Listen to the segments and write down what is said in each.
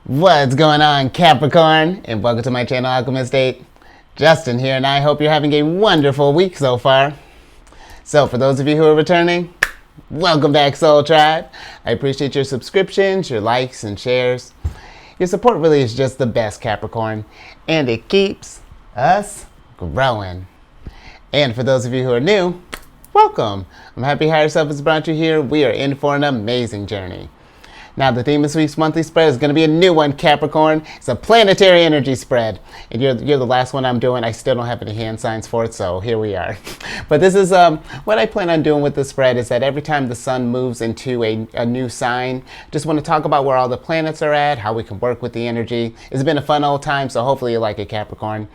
What's going on, Capricorn? And welcome to my channel, Alchemist. Justin here, and I hope you're having a wonderful week so far. So, for those of you who are returning, welcome back, Soul Tribe. I appreciate your subscriptions, your likes, and shares. Your support really is just the best, Capricorn, and it keeps us growing. And for those of you who are new, welcome. I'm happy Higher Self has brought you here. We are in for an amazing journey. Now, the theme of this week's monthly spread is going to be a new one, Capricorn. It's a planetary energy spread. And you're the last one I'm doing. I still don't have any hand signs for it, so here we are. But this is what I plan on doing with the spread is that every time the sun moves into a new sign, just want to talk about where all the planets are at, how we can work with the energy. It's been a fun old time, so hopefully you like it, Capricorn.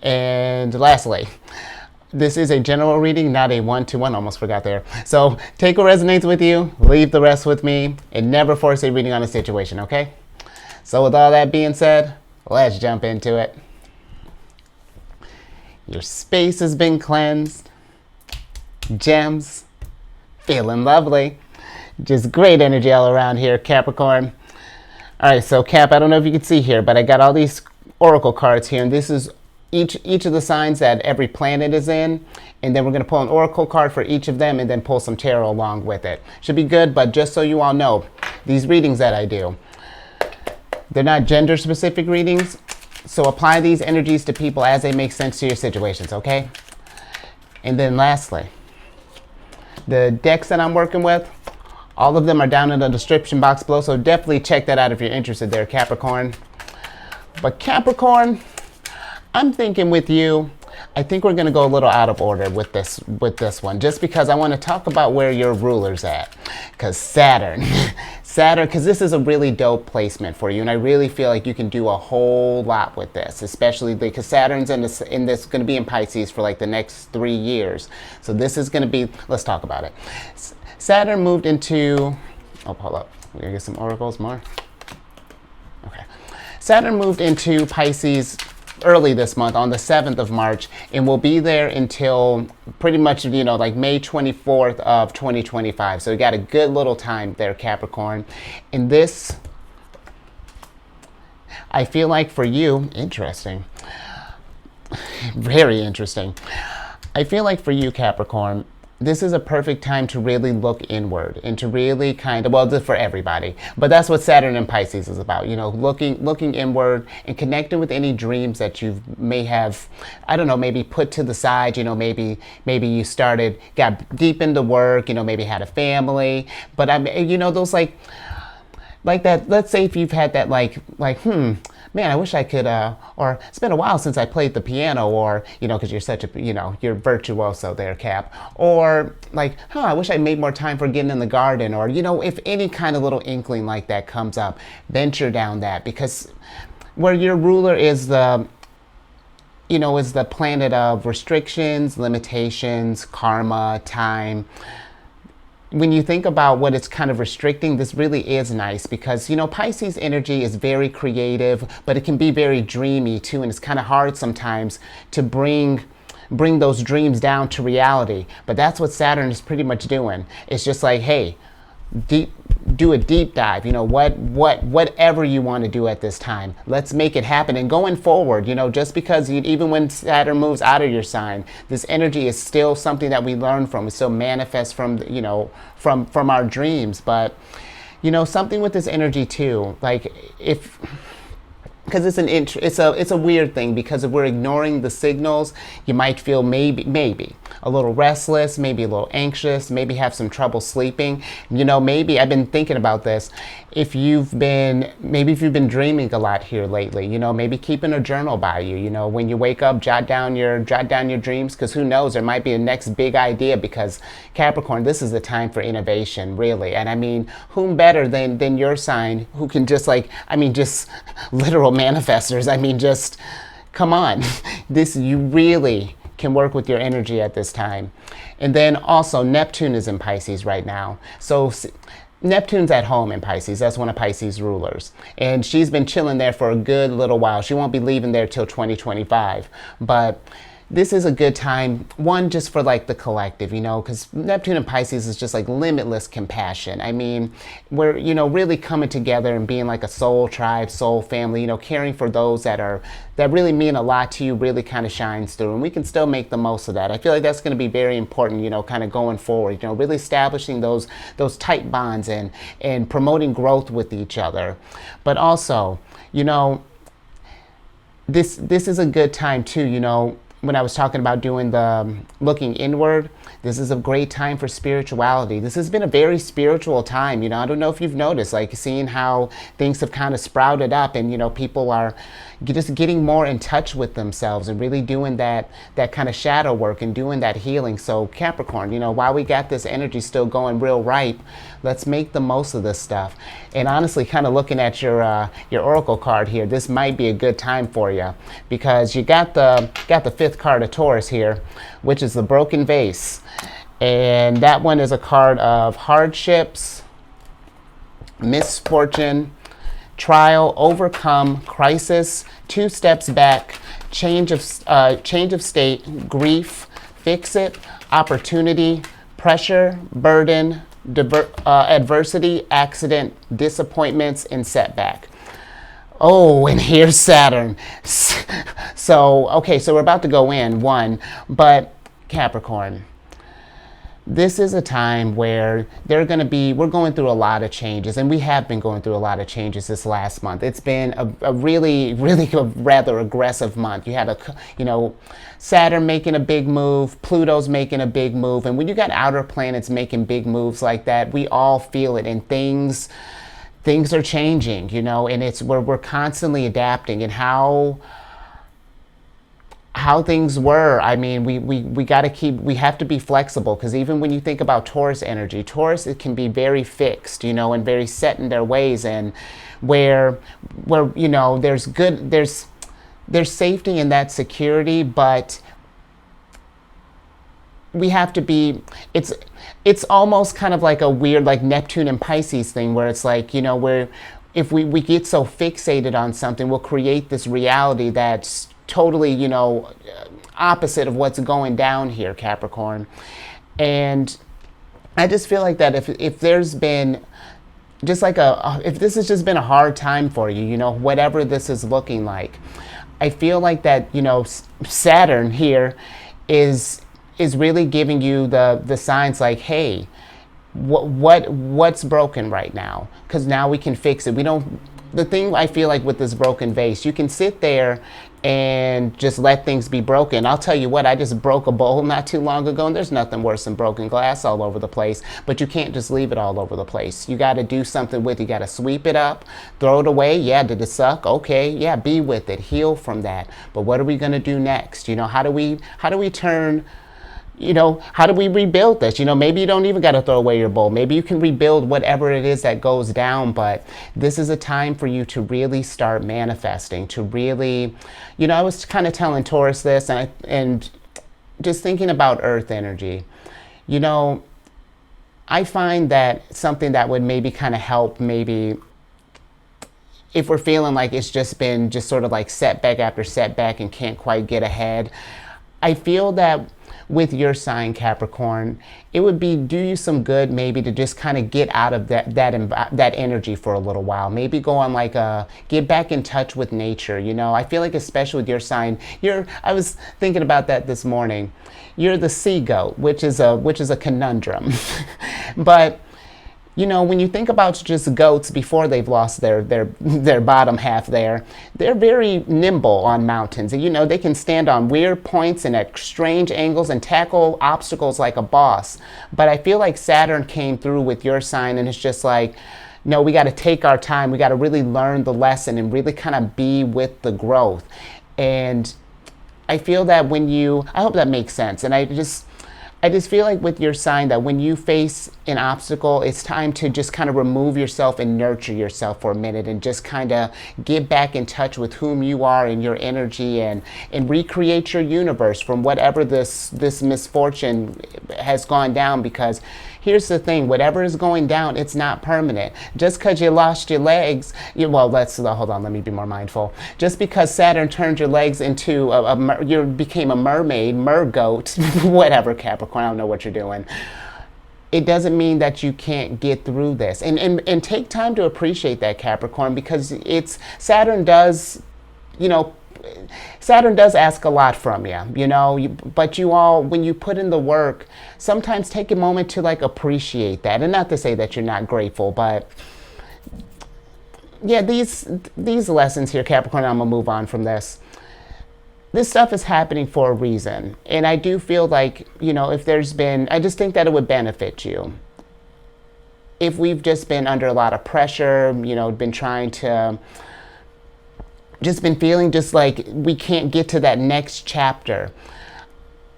And lastly, this is a general reading, not a one-to-one. Almost forgot there. So take what resonates with you, leave the rest with me, and never force a reading on a situation, okay? So with all that being said, let's jump into it. Your space has been cleansed. Gems. Feeling lovely. Just great energy all around here, Capricorn. All right, so Cap, I don't know if you can see here, but I got all these oracle cards here, and this is each of the signs that every planet is in, and then we're going to pull an oracle card for each of them and then pull some tarot along with it. Should be good, but just so you all know, these readings that I do, they're not gender specific readings, so apply these energies to people as they make sense to your situations, okay? And then lastly, the decks that I'm working with, all of them are down in the description box below, so definitely check that out if you're interested there, Capricorn. But Capricorn, I'm thinking with you, I think we're going to go a little out of order with this one, just because I want to talk about where your ruler's at. Because Saturn, because this is a really dope placement for you, and I really feel like you can do a whole lot with this, especially because Saturn's in this going to be in Pisces for like the next 3 years. So this is going to be, let's talk about it. Saturn moved into, oh, hold up, we're going to get some oracles more. Okay. Saturn moved into Pisces early this month on the 7th of March, and we'll be there until pretty much, like May 24th of 2025. So we got a good little time there, Capricorn. And this, I feel like for you, interesting, very interesting. I feel like for you, Capricorn, this is a perfect time to really look inward and to really kind of, well, for everybody, but that's what Saturn and Pisces is about, looking inward and connecting with any dreams that you may have, I don't know, maybe put to the side, maybe you got deep into work, maybe had a family, but those like that, let's say if you've had that man, I wish I could, or it's been a while since I played the piano, or, because you're such a, you're virtuoso there, Cap. Or like, I wish I made more time for getting in the garden, or, if any kind of little inkling like that comes up, venture down that, because where your ruler is the planet of restrictions, limitations, karma, time. When you think about what it's kind of restricting, this really is nice because, Pisces energy is very creative, but it can be very dreamy too. And it's kind of hard sometimes to bring those dreams down to reality. But that's what Saturn is pretty much doing. It's just like, hey, do a deep dive, whatever you want to do at this time. Let's make it happen. And going forward, just because even when Saturn moves out of your sign, this energy is still something that we learn from. It still manifests from, from our dreams. But, something with this energy too, like because it's a weird thing, because if we're ignoring the signals, you might feel maybe a little restless, maybe a little anxious, maybe have some trouble sleeping. Maybe I've been thinking about this. If you've been dreaming a lot here lately, maybe keeping a journal by you. When you wake up, jot down your dreams, because who knows, there might be a next big idea. Because Capricorn, this is the time for innovation, really. And I mean, whom better than your sign, who can just literal manifestors. I mean, just come on. You really can work with your energy at this time. And then also Neptune is in Pisces right now. So Neptune's at home in Pisces. That's one of Pisces' rulers. And she's been chilling there for a good little while. She won't be leaving there till 2025. But this is a good time, one, just for like the collective, because Neptune and Pisces is just like limitless compassion. I mean, we're, really coming together and being like a soul tribe, soul family, caring for those that really mean a lot to you, really kind of shines through. And we can still make the most of that. I feel like that's going to be very important, kind of going forward, really establishing those tight bonds and promoting growth with each other. But also, this is a good time too, when I was talking about doing the looking inward, this is a great time for spirituality. This has been a very spiritual time. I don't know if you've noticed, like seeing how things have kind of sprouted up and, people are just getting more in touch with themselves and really doing that kind of shadow work and doing that healing. So Capricorn, while we got this energy still going real ripe, let's make the most of this stuff. And honestly, kind of looking at your oracle card here, this might be a good time for you because you got the fifth card of Taurus here, which is the broken vase. And that one is a card of hardships, misfortune, trial, overcome, crisis, 2 steps back, change of state, grief, fix it, opportunity, pressure, burden, adversity, accident, disappointments, and setback. Oh, and here's Saturn. So we're about to go in one, but Capricorn, this is a time where we're going through a lot of changes, and we have been going through a lot of changes this last month. It's been a really, really rather aggressive month. You had Saturn making a big move, Pluto's making a big move, and when you got outer planets making big moves like that, we all feel it, and things are changing, and it's where we're constantly adapting. And how things were, I mean, we have to be flexible, because even when you think about Taurus energy, Taurus, it can be very fixed, and very set in their ways, and where there's safety in that security, but we have to be, it's almost kind of like a weird like Neptune and Pisces thing, where it's like, where if we get so fixated on something, we'll create this reality that's totally, opposite of what's going down here, Capricorn. And I just feel like that if there's been just like if this has just been a hard time for you, whatever this is looking like, I feel like that, Saturn here is really giving you the signs like, hey, what's broken right now? Because now we can fix it. The thing I feel like with this broken vase, you can sit there and just let things be broken. I'll tell you what, I just broke a bowl not too long ago, and there's nothing worse than broken glass all over the place. But you can't just leave it all over the place. You got to do something with it. You got to sweep it up, throw it away. Yeah, did it suck? Okay, yeah, be with it, heal from that. But what are we going to do next? How do we turn, how do we rebuild this? Maybe you don't even got to throw away your bowl. Maybe you can rebuild whatever it is that goes down. But this is a time for you to really start manifesting, to really, I was kind of telling Taurus this, and just thinking about Earth energy. I find that something that would maybe kind of help, maybe if we're feeling like it's just been just sort of like setback after setback and can't quite get ahead, I feel that with your sign, Capricorn, it would do you some good maybe to just kind of get out of that energy for a little while. Maybe go on get back in touch with nature. I feel like especially with your sign, I was thinking about that this morning. You're the sea goat, which is a conundrum. But when you think about just goats before they've lost their bottom half there, they're very nimble on mountains. And, they can stand on weird points and at strange angles and tackle obstacles like a boss. But I feel like Saturn came through with your sign, and it's just like, no, we got to take our time. We got to really learn the lesson and really kind of be with the growth. And I feel that I hope that makes sense. And I just feel like with your sign that when you face an obstacle, it's time to just kind of remove yourself and nurture yourself for a minute and just kind of get back in touch with whom you are and your energy, and recreate your universe from whatever this misfortune has gone down. Because here's the thing, whatever is going down, it's not permanent. Just because you lost your legs, hold on, let me be more mindful. Just because Saturn turned your legs into you became a mermaid, mergoat, whatever, Capricorn, I don't know what you're doing. It doesn't mean that you can't get through this. And take time to appreciate that, Capricorn, because Saturn does, Saturn does ask a lot from you, but you all, when you put in the work, sometimes take a moment to like appreciate that. And not to say that you're not grateful, but yeah, these lessons here, Capricorn, I'm gonna move on from this. This stuff is happening for a reason. And I do feel like, if there's been, I just think that it would benefit you. If we've just been under a lot of pressure, been trying to, just been feeling just like we can't get to that next chapter.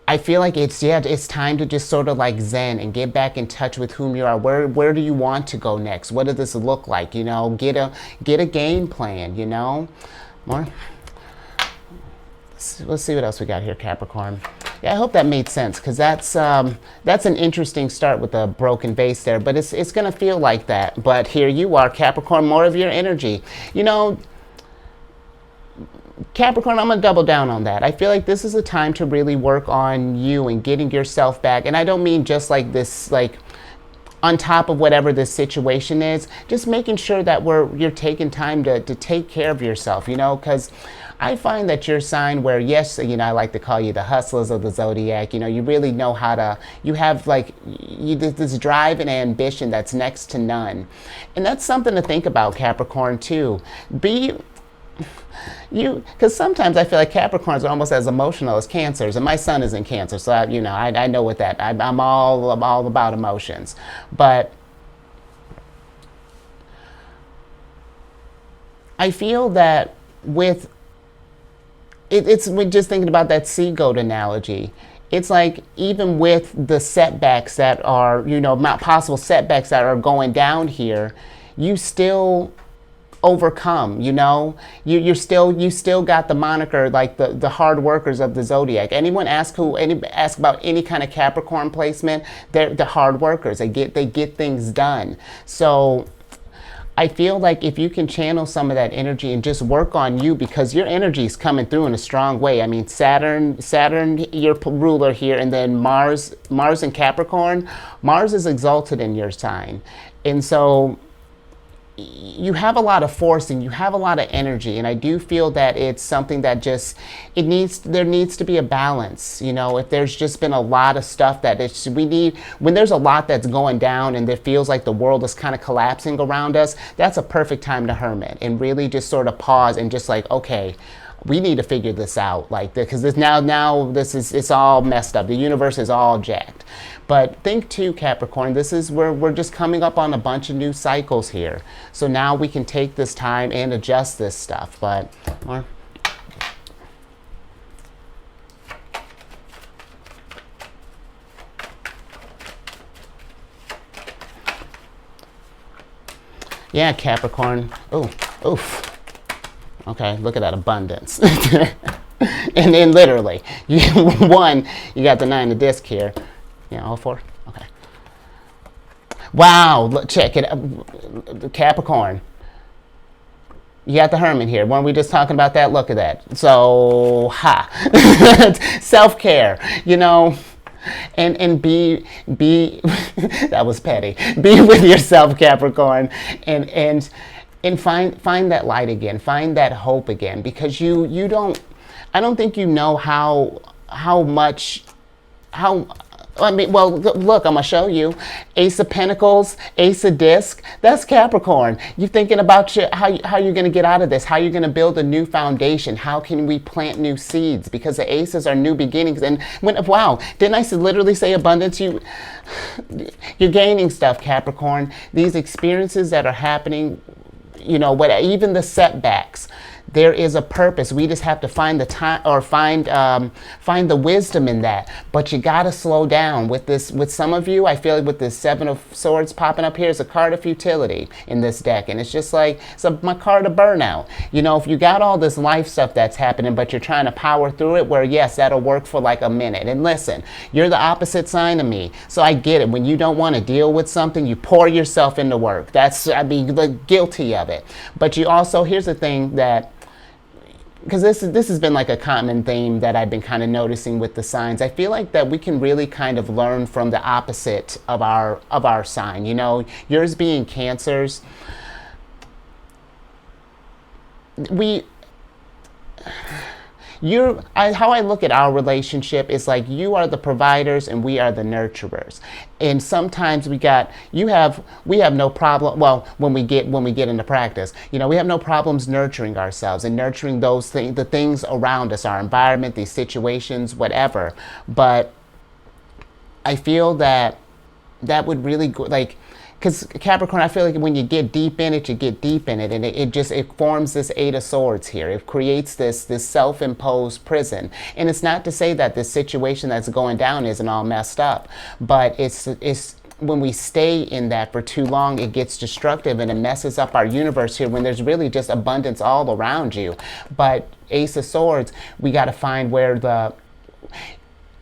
I feel like it's time to just sort of like zen and get back in touch with whom you are. Where do you want to go next? What does this look like? Get a game plan, More. Let's see what else we got here, Capricorn. Yeah, I hope that made sense, because that's an interesting start with the broken base there, but it's going to feel like that. But here you are, Capricorn, more of your energy. Capricorn, I'm going to double down on that. I feel like this is a time to really work on you and getting yourself back. And I don't mean just like this, like on top of whatever this situation is, just making sure that you're taking time to take care of yourself, because I find that your sign where, yes, I like to call you the hustlers of the zodiac, you really know how to, you have like this drive and ambition that's next to none. And that's something to think about, Capricorn, too. Because sometimes I feel like Capricorns are almost as emotional as Cancers, and my sun is in Cancer, so I know what that. I'm all about emotions, but I feel that with we're just thinking about that sea goat analogy. It's like even with the setbacks that are, possible setbacks that are going down here, you still overcome, you still got the moniker like the hard workers of the zodiac. Anyone ask about any kind of Capricorn placement, they're the hard workers. They get things done. So I feel like if you can channel some of that energy and just work on you, because your energy is coming through in a strong way. I mean, Saturn, your ruler here, and then Mars in Capricorn. Mars is exalted in your sign, and so you have a lot of force and you have a lot of energy, and I do feel that it's something that there needs to be a balance. If there's just been a lot of stuff that when there's a lot that's going down and it feels like the world is kind of collapsing around us, that's a perfect time to hermit and really just sort of pause and just like, okay, we need to figure this out, like, because it's all messed up. The universe is all jacked. But think too, Capricorn, this is where we're just coming up on a bunch of new cycles here. So now we can take this time and adjust this stuff. But more. Yeah, Capricorn. Oh, oof. Okay, look at that abundance. And then literally, you got the 9 of disc here. Yeah, all 4? Okay. Wow, look, check it. Capricorn. You got the Hermit here. Weren't we just talking about that? Look at that. So, self-care, and be that was petty. Be with yourself, Capricorn, and find that light again. Find that hope again, because I don't think you know look, I'm going to show you. Ace of Pentacles, Ace of Disc, that's Capricorn. You're thinking about how you're going to get out of this, how you're going to build a new foundation, how can we plant new seeds, because the aces are new beginnings. And didn't I literally say abundance? You're gaining stuff, Capricorn. These experiences that are happening, even the setbacks, There is a purpose. We just have to find the time, or find the wisdom in that. But you gotta slow down with this. With some of you, I feel like with this Seven of Swords popping up here is a card of futility in this deck, and it's just like my card of burnout. You know, if you got all this life stuff that's happening, but you're trying to power through it, where yes, that'll work for like a minute. And listen, you're the opposite sign of me, so I get it. When you don't want to deal with something, you pour yourself into work. I'd be like, guilty of it. But you also, here's the thing that, because this has been like a common theme that I've been kind of noticing with the signs. I feel like that we can really kind of learn from the opposite of our sign. You know, yours being Cancers, how I look at our relationship is like you are the providers and we are the nurturers. And sometimes we have no problem. Well, when we get into practice, you know, we have no problems nurturing ourselves and nurturing those things, the things around us, our environment, these situations, whatever. But I feel that would really go, like, because Capricorn, I feel like when you get deep in it, you get deep in it, and it forms this Eight of Swords here. It creates this self-imposed prison. And it's not to say that this situation that's going down isn't all messed up, but it's when we stay in that for too long, it gets destructive and it messes up our universe here when there's really just abundance all around you. But Ace of Swords, we got to find where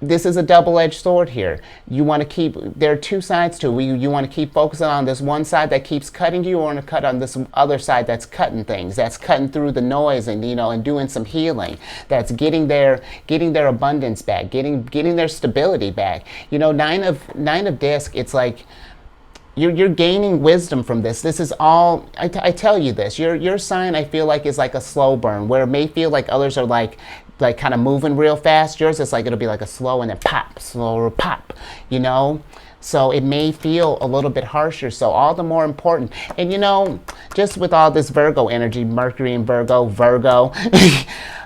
this is a double-edged sword here. You want to keep, there are two sides to it. You want to keep focusing on this one side that keeps cutting you, or want to cut on this other side that's cutting things, that's cutting through the noise and, you know, and doing some healing, that's getting their abundance back, getting their stability back. You know, nine of disc, it's like, you're gaining wisdom from this. This is all, I tell you this, your sign I feel like is like a slow burn, where it may feel like others are like kind of moving real fast. Yours is like, it'll be like a slow and then pop, slower pop, you know? So it may feel a little bit harsher, so all the more important. And you know, just with all this Virgo energy, Mercury and Virgo,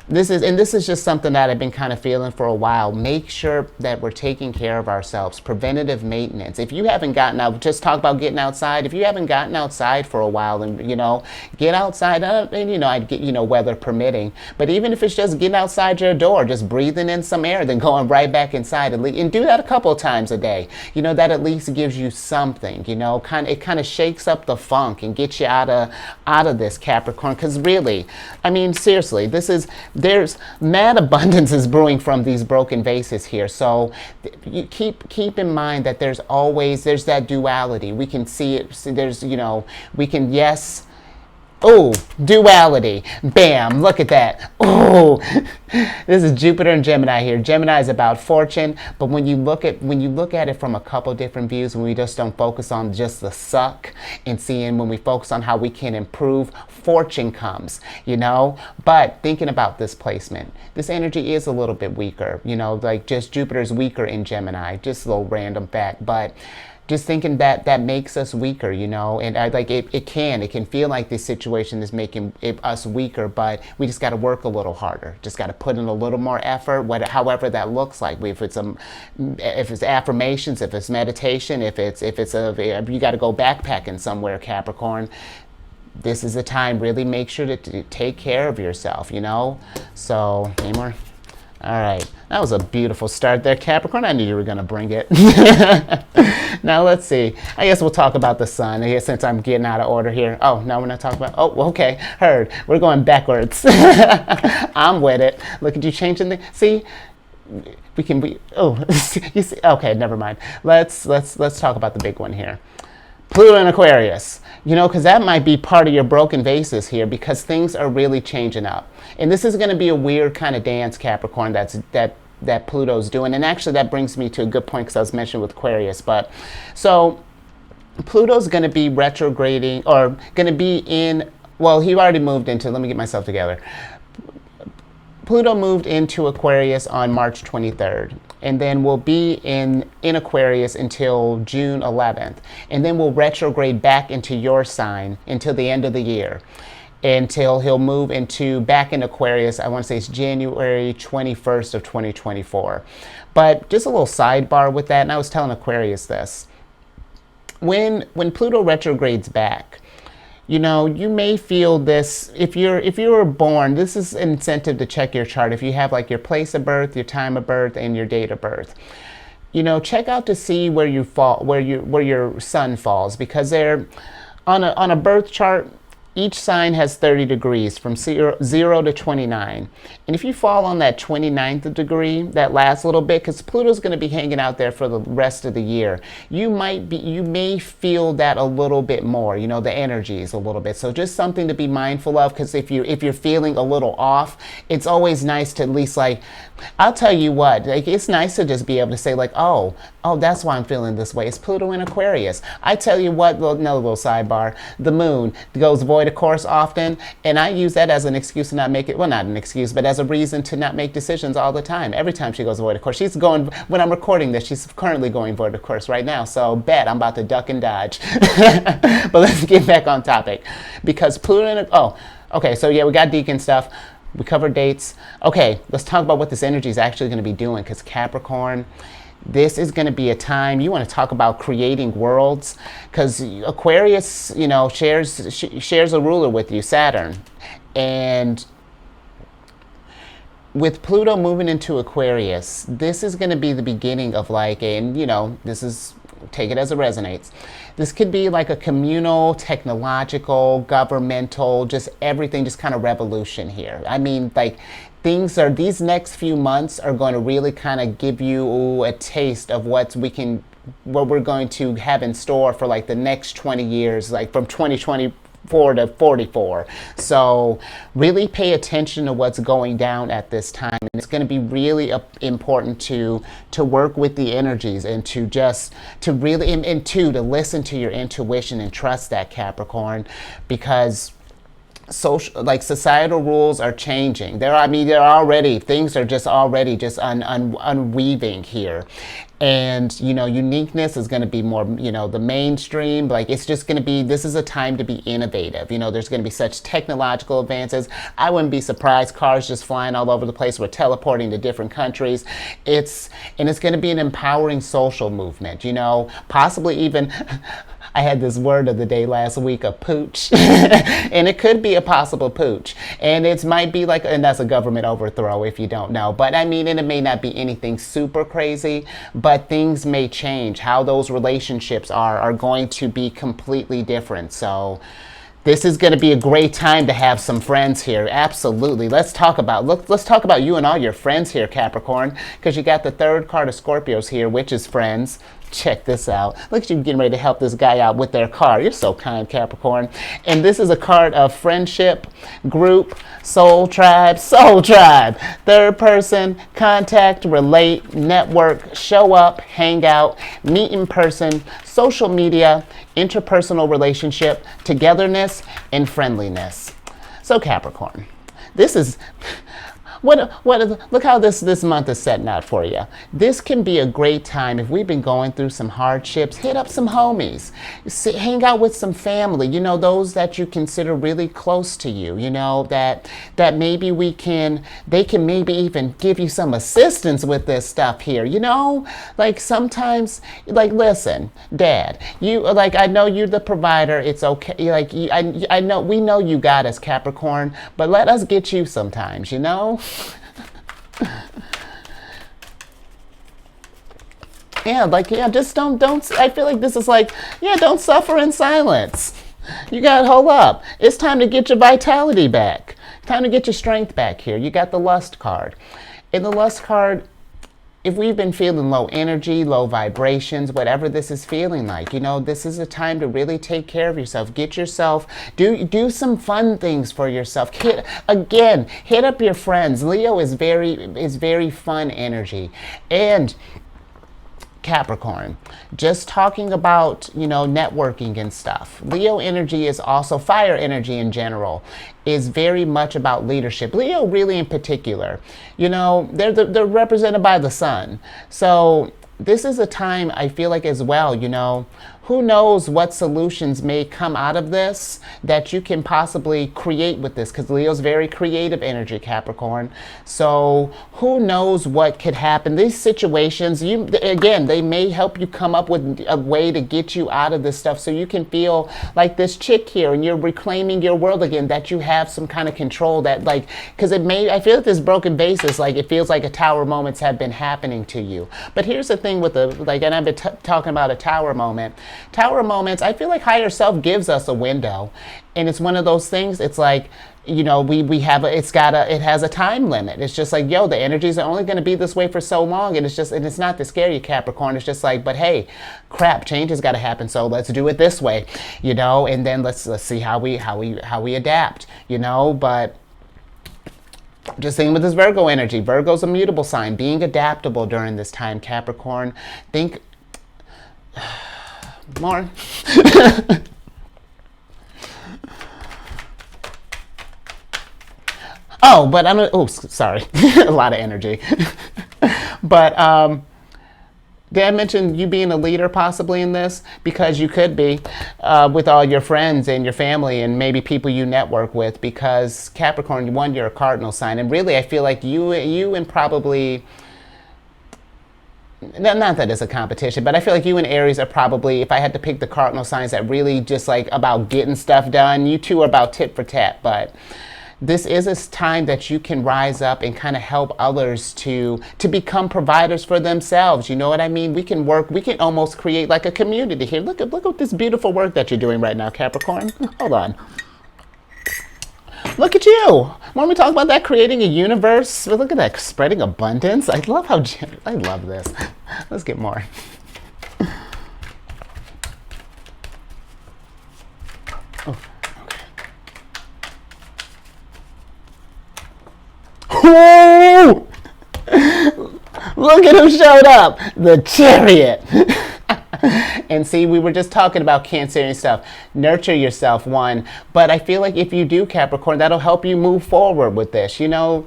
this is just something that I've been kind of feeling for a while. Make sure that we're taking care of ourselves. Preventative maintenance. If you haven't gotten out, just talk about getting outside. If you haven't gotten outside for a while, and you know, get outside, and you know, I'd get, you know, weather permitting. But even if it's just getting outside your door, just breathing in some air, then going right back inside, and do that a couple of times a day. You know, that at least gives you something. You know, it kind of shakes up the funk and gets you out of this, Capricorn. Because really, I mean, seriously, there's mad abundance is brewing from these broken vases here. So you keep in mind that there's that duality. We can see it. There's, you know, we can, yes. Oh, duality. Bam, look at that. Oh, this is Jupiter and Gemini here. Gemini is about fortune, but when you look at it from a couple different views, when we just don't focus on just the suck and seeing, when we focus on how we can improve, fortune comes, you know? But thinking about this placement, this energy is a little bit weaker, you know, like just Jupiter's weaker in Gemini, just a little random fact, but just thinking that makes us weaker, you know, and it can feel like this situation is making us weaker, but we just got to work a little harder, just got to put in a little more effort, however that looks like. If it's affirmations, if it's meditation, if you got to go backpacking somewhere, Capricorn, this is the time. Really make sure to take care of yourself, you know. So, any more? All right, that was a beautiful start there, Capricorn. I knew you were going to bring it. Now, let's see. I guess we'll talk about the sun, I guess, since I'm getting out of order here. Oh, no, we're not talking about... Oh, okay, heard. We're going backwards. I'm with it. Look at you changing the... See? Oh, you see? Okay, never mind. Let's talk about the big one here. Pluto and Aquarius, you know, because that might be part of your broken vases here, because things are really changing up. And this is going to be a weird kind of dance, Capricorn, that Pluto's doing. And actually that brings me to a good point, because I was mentioning with Aquarius. But so Pluto's going to be retrograding, or going to be in, well, he already moved into, let me get myself together. Pluto moved into Aquarius on March 23rd, and then will be in Aquarius until June 11th, and then will retrograde back into your sign until the end of the year, until he'll move back in Aquarius. I want to say it's January 21st of 2024. But just a little sidebar with that, and I was telling Aquarius this. When Pluto retrogrades back, You may feel this if you were born. This is an incentive to check your chart. If you have like your place of birth, your time of birth, and your date of birth, check out to see where you fall, where your sun falls, because they're on a birth chart. Each sign has 30 degrees from 0 to 29. And if you fall on that 29th degree, that last little bit, because Pluto's going to be hanging out there for the rest of the year, you may feel that a little bit more, the energies a little bit. So just something to be mindful of, because if you're feeling a little off, it's always nice to at least I'll tell you what, it's nice to just be able to say oh, that's why I'm feeling this way. It's Pluto in Aquarius. I tell you what, another little sidebar, the moon goes void of course often, and I use that as an excuse to not make it, well, not an excuse, but as a reason to not make decisions all the time. Every time she goes void of course, when I'm recording this, she's currently going void of course right now, so bet I'm about to duck and dodge. But let's get back on topic, because Pluto okay, so yeah, we got Deacon stuff. We covered dates. Okay, let's talk about what this energy is actually going to be doing, because Capricorn, this is going to be a time you want to talk about creating worlds, because Aquarius, shares a ruler with you, Saturn. And with Pluto moving into Aquarius, this is going to be the beginning of this is, take it as it resonates. This could be like a communal, technological, governmental, just everything, just kind of revolution here. I mean, these next few months are going to really kind of give you a taste of what we're going to have in store for the next 20 years, from 2024 to 44. So really pay attention to what's going down at this time. And it's going to be really important to work with the energies, and to listen to your intuition and trust that, Capricorn, because societal rules are changing. Things are just already unweaving here. And, uniqueness is going to be more, the mainstream. It's just going to be, this is a time to be innovative. There's going to be such technological advances. I wouldn't be surprised. Cars just flying all over the place. We're teleporting to different countries. It's going to be an empowering social movement, possibly even... I had this word of the day last week, a pooch, and it could be a possible pooch. And it might be and that's a government overthrow if you don't know. But I mean, and it may not be anything super crazy, but things may change. How those relationships are going to be completely different. So this is going to be a great time to have some friends here. Absolutely. Let's talk about you and all your friends here, Capricorn, because you got the third card of Scorpios here, which is friends. Check this out. Look at you getting ready to help this guy out with their car. You're so kind, Capricorn. And this is a card of friendship, group, soul tribe, third person, contact, relate, network, show up, hang out, meet in person, social media, interpersonal relationship, togetherness, and friendliness. So Capricorn, this is... Look how this month is setting out for you. This can be a great time if we've been going through some hardships. Hit up some homies, hang out with some family. Those that you consider really close to you. That maybe they can maybe even give you some assistance with this stuff here. Sometimes, listen, Dad, I know you're the provider. It's okay. I know we know you got us, Capricorn, but let us get you sometimes. Just don't, I feel like this is don't suffer in silence. You gotta hold up. It's time to get your vitality back. Time to get your strength back here. You got the Lust card. In the Lust card, if we've been feeling low energy, low vibrations, whatever this is feeling like, this is a time to really take care of yourself. Get yourself, do some fun things for yourself. Hit up your friends. Leo is very fun energy. And Capricorn, just talking about, networking and stuff. Leo energy is also fire energy in general, is very much about leadership. Leo really in particular, they're represented by the sun. So this is a time I feel like as well, who knows what solutions may come out of this that you can possibly create with this, because Leo's very creative energy, Capricorn. So who knows what could happen. These situations, again, they may help you come up with a way to get you out of this stuff, so you can feel like this chick here and you're reclaiming your world again, that you have some kind of control, that like, because I feel like this broken vase is like, it feels like a tower moments have been happening to you. But here's the thing with the, like, and I've been talking about a tower moment. Tower moments, I feel like higher self gives us a window, and it's one of those things. It's like, you know, we have it has a time limit. It's just like, yo, the energies are only going to be this way for so long, and it's not to scare you, Capricorn. It's just like, but hey, crap, change has got to happen, so let's do it this way, you know, and then let's see how we adapt, you know. But just saying with this Virgo energy, Virgo's a mutable sign, being adaptable during this time, Capricorn. Think more. Oh, but I'm, oh, sorry, a lot of energy. But did I mention you being a leader possibly in this? Because you could be with all your friends and your family and maybe people you network with, because Capricorn, one, you're a cardinal sign. And really, I feel like you and probably, not that it's a competition, but I feel like you and Aries are probably, if I had to pick the cardinal signs that really just like about getting stuff done, you two are about tit for tat. But this is a time that you can rise up and kind of help others to become providers for themselves. You know what I mean? We can almost create like a community here. Look at this beautiful work that you're doing right now, Capricorn. Hold on. Look at you. When we talk about that, creating a universe, look at that, spreading abundance. I love I love this. Let's get more. Oh. Whoa! Look at who showed up, the Chariot. And see, we were just talking about Cancerian stuff. Nurture yourself, one. But I feel like if you do, Capricorn, that'll help you move forward with this. You know,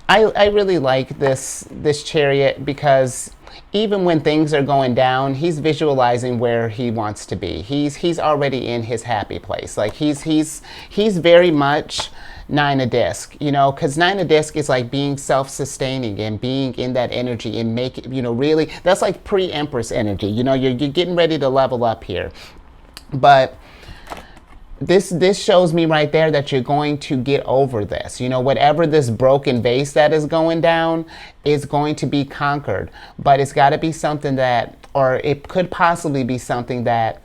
I really like this Chariot, because even when things are going down, he's visualizing where he wants to be. He's already in his happy place. Like he's very much Nine of Disc, you know, because Nine of Disc is like being self-sustaining and being in that energy and make, you know, really, that's like pre-Empress energy. You know, you're getting ready to level up here. But this shows me right there that you're going to get over this. You know, whatever this broken vase that is going down is going to be conquered. But it's got to be something that, or it could possibly be something that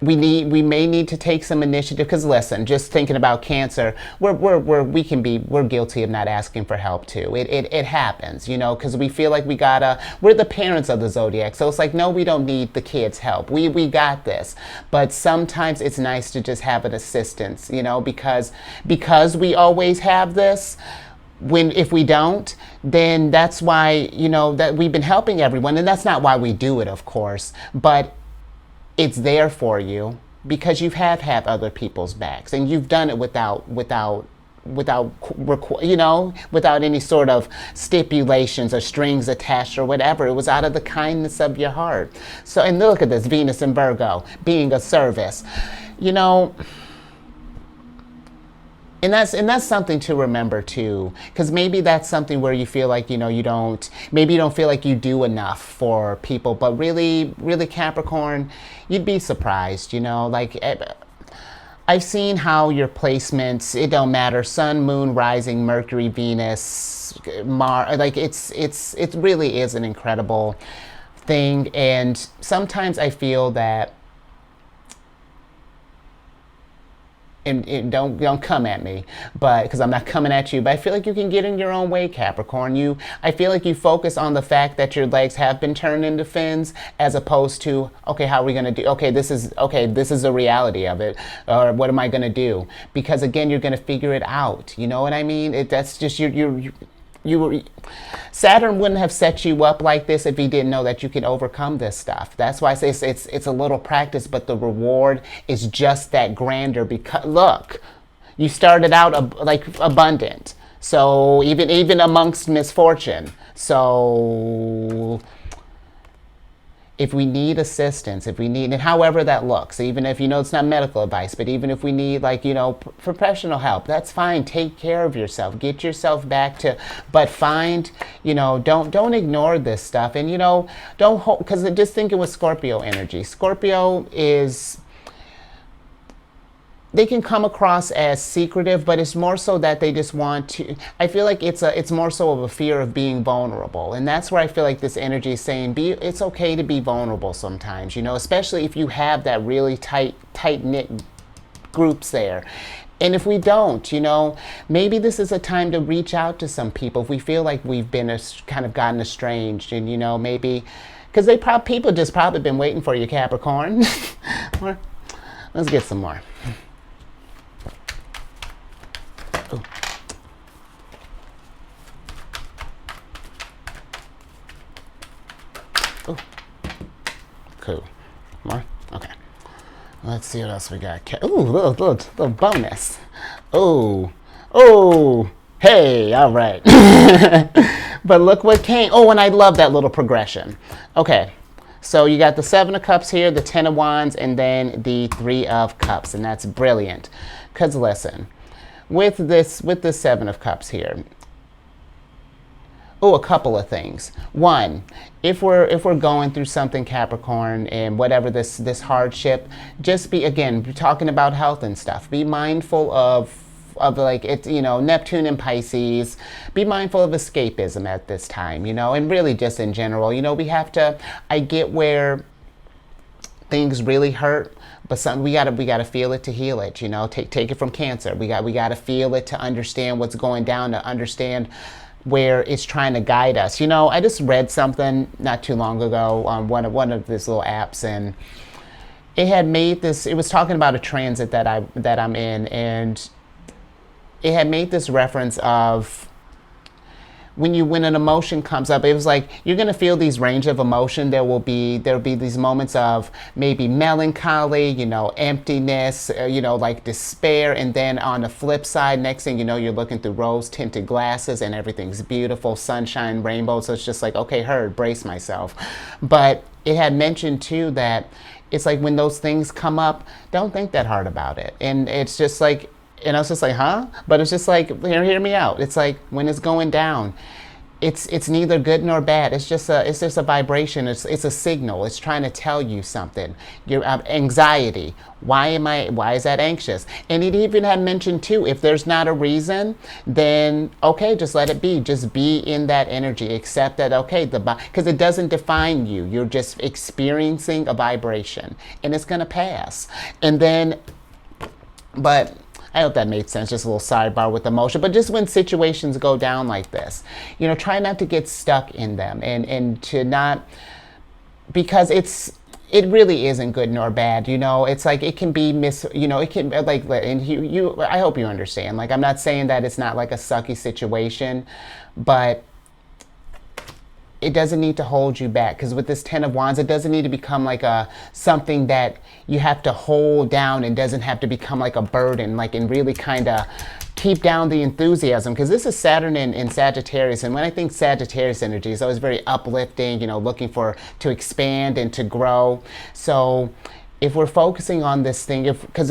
we may need to take some initiative, because listen, just thinking about Cancer, we're guilty of not asking for help too. It happens, you know, because we feel like we're the parents of the zodiac, so it's like, no, we don't need the kids' help. We got this. But sometimes it's nice to just have an assistance, you know, because we always have this. If we don't, then that's why, you know, that we've been helping everyone, and that's not why we do it, of course, but it's there for you because you have had other people's backs, and you've done it without you know, without any sort of stipulations or strings attached or whatever. It was out of the kindness of your heart. So, and look at this, Venus and Virgo, being a service, you know. And that's something to remember too, because maybe that's something where you feel like, you know, you don't feel like you do enough for people, but really, Capricorn, you'd be surprised, you know, like I've seen how your placements, it don't matter, Sun, Moon, Rising, Mercury, Venus, Mars, like it really is an incredible thing. And sometimes I feel that, and don't come at me, but because I'm not coming at you, but I feel like you can get in your own way, Capricorn. I feel like you focus on the fact that your legs have been turned into fins, as opposed to, okay, how are we going to do? Okay, this is the reality of it, or what am I going to do? Because again, you're going to figure it out. You know what I mean? That's just Saturn wouldn't have set you up like this if he didn't know that you can overcome this stuff. That's why I say it's a little practice, but the reward is just that grander, because look, you started out like abundant. So even amongst misfortune. So if we need assistance, if we need, and however that looks, even if, it's not medical advice, but even if we need, like, professional help, that's fine. Take care of yourself, get yourself back to, but find, don't ignore this stuff. And, don't hold, because just thinking with Scorpio energy, Scorpio is, they can come across as secretive, but it's more so that they just want to, I feel like it's more so of a fear of being vulnerable. And that's where I feel like this energy is saying, it's okay to be vulnerable sometimes, especially if you have that really tight-knit groups there. And if we don't, maybe this is a time to reach out to some people. If we feel like we've been kind of gotten estranged, and, maybe, because people just probably been waiting for you, Capricorn. Let's get some more. Oh, cool. More? Okay. Let's see what else we got. Ooh, little bonus. Oh, hey, all right. But look what came. Oh, and I love that little progression. Okay, so you got the 7 of Cups here, the 10 of Wands, and then the 3 of Cups, and that's brilliant. Because listen, with this 7 of Cups here, a couple of things. One, if we're going through something, Capricorn, and whatever this hardship, just be, again, talking about health and stuff, be mindful of like, it's, Neptune and Pisces, be mindful of escapism at this time, and really just in general, we have to, I get where things really hurt, but we gotta feel it to heal it, take it from Cancer. We gotta feel it to understand what's going down, to understand where it's trying to guide us. I just read something not too long ago on one of these little apps, and it had made this, it was talking about a transit that I'm in, and it had made this reference of when an emotion comes up, it was like, you're going to feel these range of emotion. There'll be these moments of maybe melancholy, emptiness, like despair. And then on the flip side, next thing you know, you're looking through rose tinted glasses and everything's beautiful, sunshine, rainbow. So it's just like, okay, brace myself. But it had mentioned too that it's like when those things come up, don't think that hard about it. And it's just like, and I was just like, huh? But it's just like, hear me out. It's like when it's going down, it's neither good nor bad. It's just a vibration. It's a signal. It's trying to tell you something. Your anxiety. Why is that anxious? And it even had mentioned too, if there's not a reason, then okay, just let it be. Just be in that energy. Accept that, okay, because it doesn't define you. You're just experiencing a vibration, and it's gonna pass. And then, but I hope that made sense, just a little sidebar with emotion. But just when situations go down like this, try not to get stuck in them, and to not, because it really isn't good nor bad, it's like, it can be it can, like, and you I hope you understand, like, I'm not saying that it's not like a sucky situation, but it doesn't need to hold you back, because with this 10 of Wands, it doesn't need to become like something that you have to hold down, and doesn't have to become like a burden, like, and really kind of keep down the enthusiasm, because this is Saturn in Sagittarius, and when I think Sagittarius energy is always very uplifting, looking to expand and to grow. So if we're focusing on this thing, because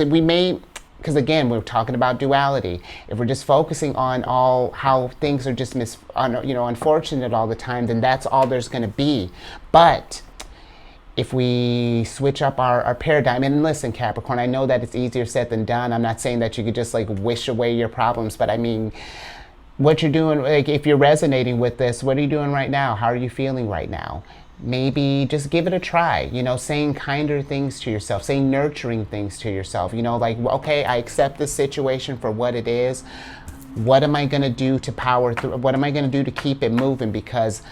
again, we're talking about duality. If we're just focusing on all how things are just unfortunate all the time, then that's all there's going to be. But if we switch up our paradigm, and listen, Capricorn, I know that it's easier said than done. I'm not saying that you could just like wish away your problems, but I mean, what you're doing, like, if you're resonating with this, what are you doing right now? How are you feeling right now? Maybe just give it a try, saying kinder things to yourself, saying nurturing things to yourself, like, okay, I accept this situation for what it is. What am I going to do to power through? What am I going to do to keep it moving? Because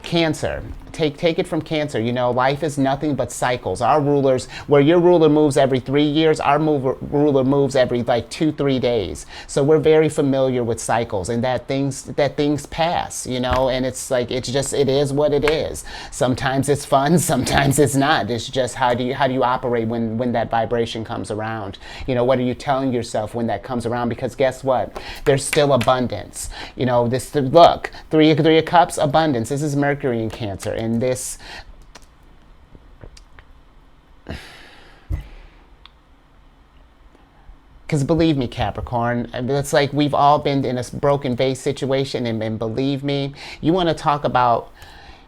Cancer, take it from Cancer, life is nothing but cycles. Our rulers, where your ruler moves every 3 years, our ruler moves every like 2-3 days. So we're very familiar with cycles, and that things pass, and it's like, it is what it is. Sometimes it's fun, sometimes it's not. It's just how do you operate when that vibration comes around? What are you telling yourself when that comes around? Because guess what? There's still abundance. Look, three of Cups, abundance. This is Mercury in Cancer. And this, Because believe me, Capricorn, it's like we've all been in a broken vase situation, and believe me, you want to talk about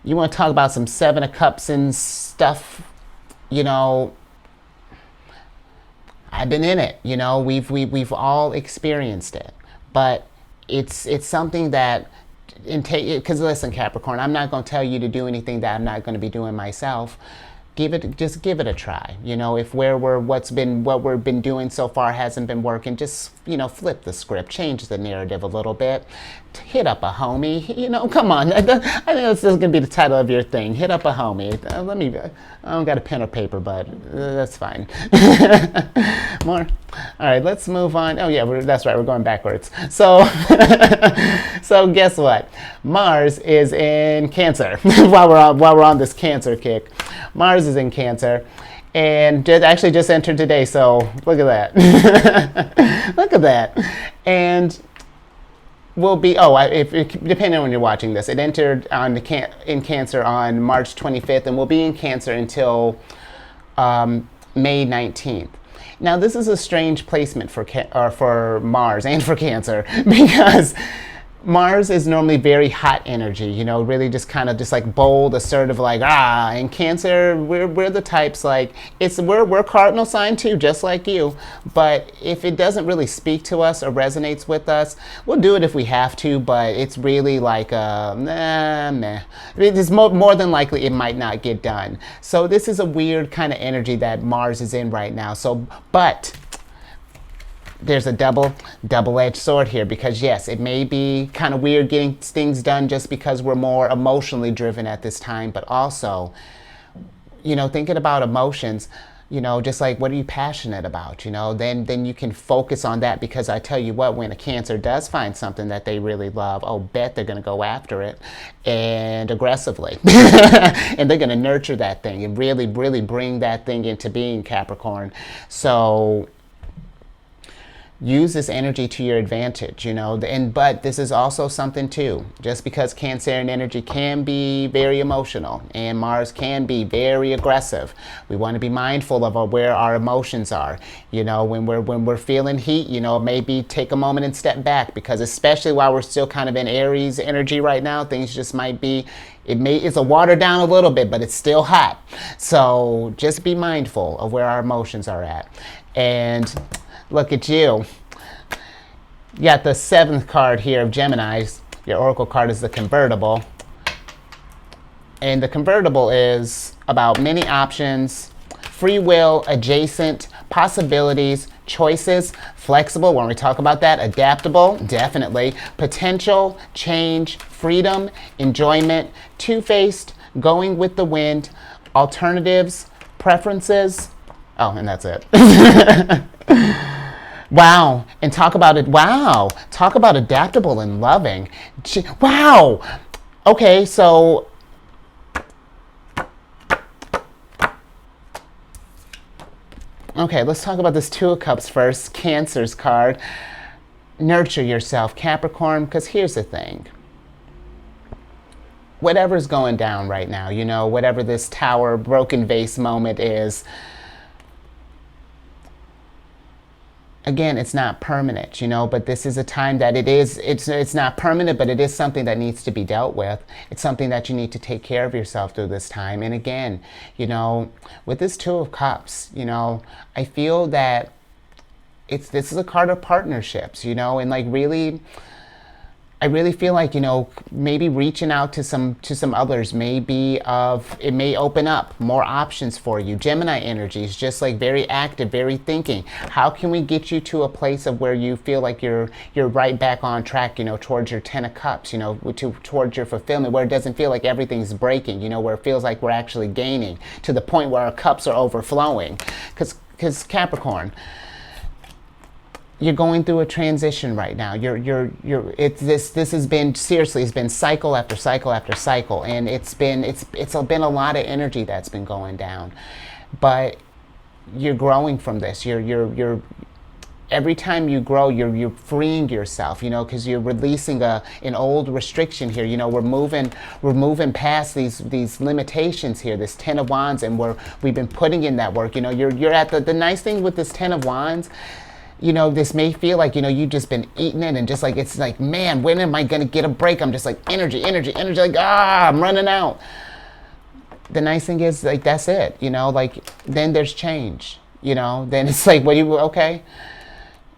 some Seven of Cups and stuff. You know, I've been in it. You know, we've all experienced it, but it's something that because listen, Capricorn, I'm not going to tell you to do anything that I'm not going to be doing myself. Just give it a try. You know, if what we've been doing so far hasn't been working, just, you know, flip the script, change the narrative a little bit, hit up a homie. You know, come on. I think this is gonna be the title of your thing. Hit up a homie. I don't got a pen or paper, but that's fine. More. All right, let's move on. Oh yeah, that's right. We're going backwards. So, so guess what? Mars is in Cancer. while we're on this Cancer kick, Mars is in Cancer, and actually just entered today. So look at that. Look at that, and will be depending on when you're watching this, it entered in Cancer on March 25th, and will be in Cancer until May 19th. Now, this is a strange placement for Mars and for Cancer, because Mars is normally very hot energy, you know, really just kind of just like bold, assertive, like, and Cancer, we're the types like, we're cardinal sign too, just like you, but if it doesn't really speak to us or resonates with us, we'll do it if we have to, but it's really like, meh. It's more than likely it might not get done. So this is a weird kind of energy that Mars is in right now. So, but there's a double-edged sword here, because yes, it may be kind of weird getting things done just because we're more emotionally driven at this time, but also, you know, thinking about emotions, you know, just like, what are you passionate about, you know, then you can focus on that, because I tell you what, when a Cancer does find something that they really love, oh, bet they're going to go after it, and aggressively. And they're going to nurture that thing and really, really bring that thing into being, Capricorn. So use this energy to your advantage, you know, but this is also something too, just because Cancerian energy can be very emotional and Mars can be very aggressive. We want to be mindful of where our emotions are, you know, when we're feeling heat, you know, maybe take a moment and step back, because especially while we're still kind of in Aries energy right now, things just might be, it's a watered down a little bit, but it's still hot. So just be mindful of where our emotions are at. And look at you. You got the 7th card here of Geminis. Your oracle card is the convertible. And the convertible is about many options, free will, adjacent, possibilities, choices, flexible, when we talk about that, adaptable, definitely, potential, change, freedom, enjoyment, two-faced, going with the wind, alternatives, preferences. Oh, and that's it. Wow. And talk about it. Wow. Talk about adaptable and loving. Wow. Okay, so okay, let's talk about this 2 of Cups first, Cancer's card. Nurture yourself, Capricorn, because here's the thing. Whatever's going down right now, you know, whatever this tower broken vase moment is, again, it's not permanent, you know, but this is a time that it's not permanent, but it is something that needs to be dealt with. It's something that you need to take care of yourself through this time. And again, you know, with this 2 of Cups, you know, I feel that this is a card of partnerships, you know, and like really, I really feel like, you know, maybe reaching out to some others it may open up more options for you. Gemini energy is just like very active, very thinking. How can we get you to a place of where you feel like you're right back on track, you know, towards your 10 of Cups, you know, towards your fulfillment, where it doesn't feel like everything's breaking, you know, where it feels like we're actually gaining to the point where our cups are overflowing. Because Capricorn, you're going through a transition right now. This has been, seriously, it's been cycle after cycle after cycle, and it's been a lot of energy that's been going down. But you're growing from this. You're every time you grow, you're freeing yourself, you know, because you're releasing an old restriction here. You know, we're moving past these limitations here, this 10 of Wands, and we've been putting in that work. You know, you're at the nice thing with this 10 of Wands. this may feel like, you've just been eating it and just like, it's like, man, when am I going to get a break? I'm just like, energy, like, I'm running out. The nice thing is, like, that's it, like, then there's change, then it's like, okay,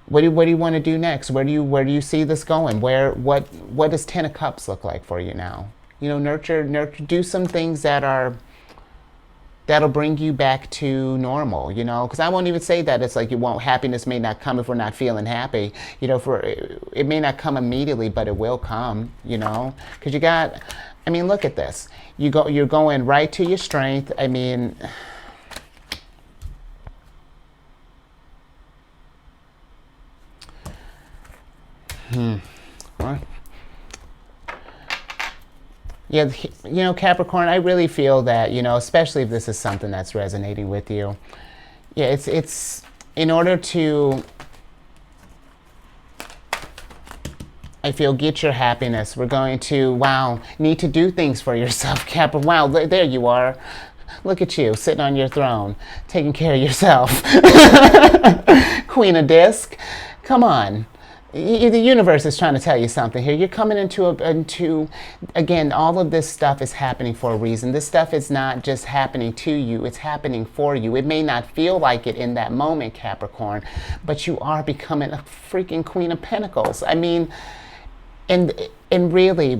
what do you want to do next? Where do you see this going? What does 10 of Cups look like for you now? Nurture, do some things that'll bring you back to normal, because I won't even say that it's like happiness may not come if we're not feeling happy, it may not come immediately, but it will come, because look at this. You're going right to your strength. What? Yeah, Capricorn, I really feel that, especially if this is something that's resonating with you. Yeah, it's in order to, I feel, get your happiness, we're going to, need to do things for yourself, Capricorn. Wow, there you are. Look at you, sitting on your throne, taking care of yourself. Queen of Disc, come on. The universe is trying to tell you something here. You're coming into, again, all of this stuff is happening for a reason. This stuff is not just happening to you, it's happening for you. It may not feel like it in that moment, Capricorn, but you are becoming a freaking Queen of Pentacles. And really,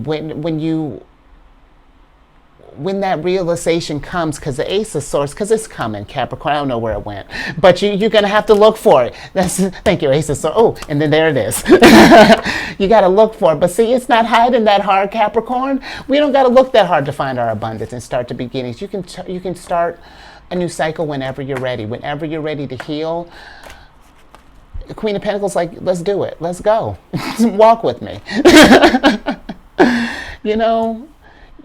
when that realization comes, because the Ace of Swords, because it's coming, Capricorn. I don't know where it went, but you're going to have to look for it. Thank you, Ace of Swords. Oh, and then there it is. You got to look for it. But see, it's not hiding that hard, Capricorn. We don't got to look that hard to find our abundance and start the beginnings. You can start a new cycle whenever you're ready. Whenever you're ready to heal. Queen of Pentacles, like, let's do it. Let's go. Walk with me.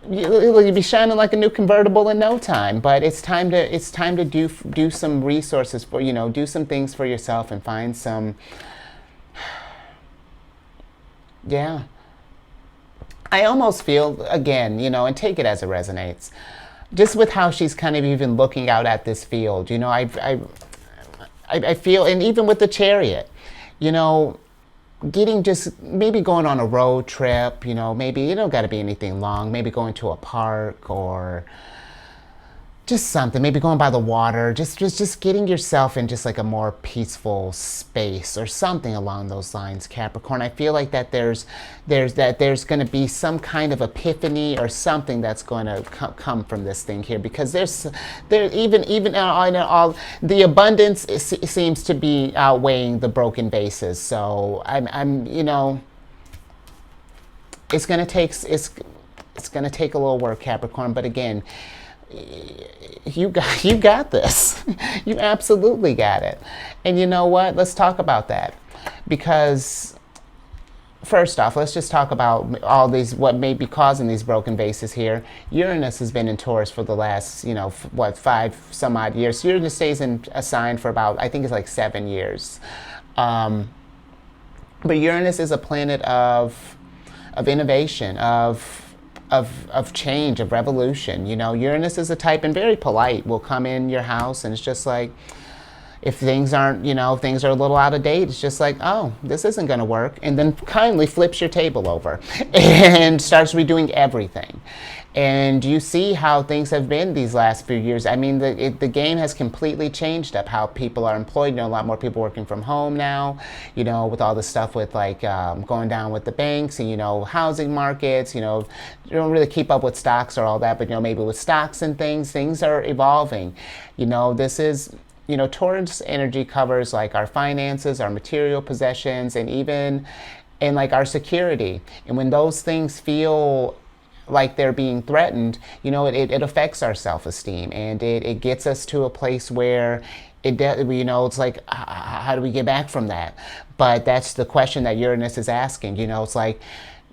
You'll be shining like a new convertible in no time, but it's time to do some resources for, do some things for yourself and find some, yeah. I almost feel, again, and take it as it resonates, just with how she's kind of even looking out at this field, I feel, and even with the Chariot, just maybe going on a road trip, maybe it don't got to be anything long, maybe going to a park or just something, maybe going by the water, just getting yourself in just like a more peaceful space or something along those lines, Capricorn. I feel like that there's going to be some kind of epiphany or something that's going to come from this thing here, because there's even all the abundance seems to be outweighing the broken bases. So I'm it's going to take a little work, Capricorn, but again, you got this. You absolutely got it. And you know what? Let's talk about that. Because first off, let's just talk about all these, what may be causing these broken bases here. Uranus has been in Taurus for the last, 5 some odd years. Uranus stays in a sign for about, I think it's like 7 years. But Uranus is a planet of innovation, of change, of revolution. Uranus is a type, and very polite, will come in your house, and it's just like, if things aren't, things are a little out of date, it's just like, oh, this isn't going to work, and then kindly flips your table over and starts redoing everything. And you see how things have been these last few years. The game has completely changed up how people are employed. A lot more people working from home now, with all the stuff with like going down with the banks and, housing markets, you don't really keep up with stocks or all that, but, maybe with stocks and things are evolving. This is, Taurus energy covers like our finances, our material possessions, and like our security. And when those things feel like they're being threatened, it affects our self-esteem, and it gets us to a place where it's like, how do we get back from that? But that's the question that Uranus is asking. It's like,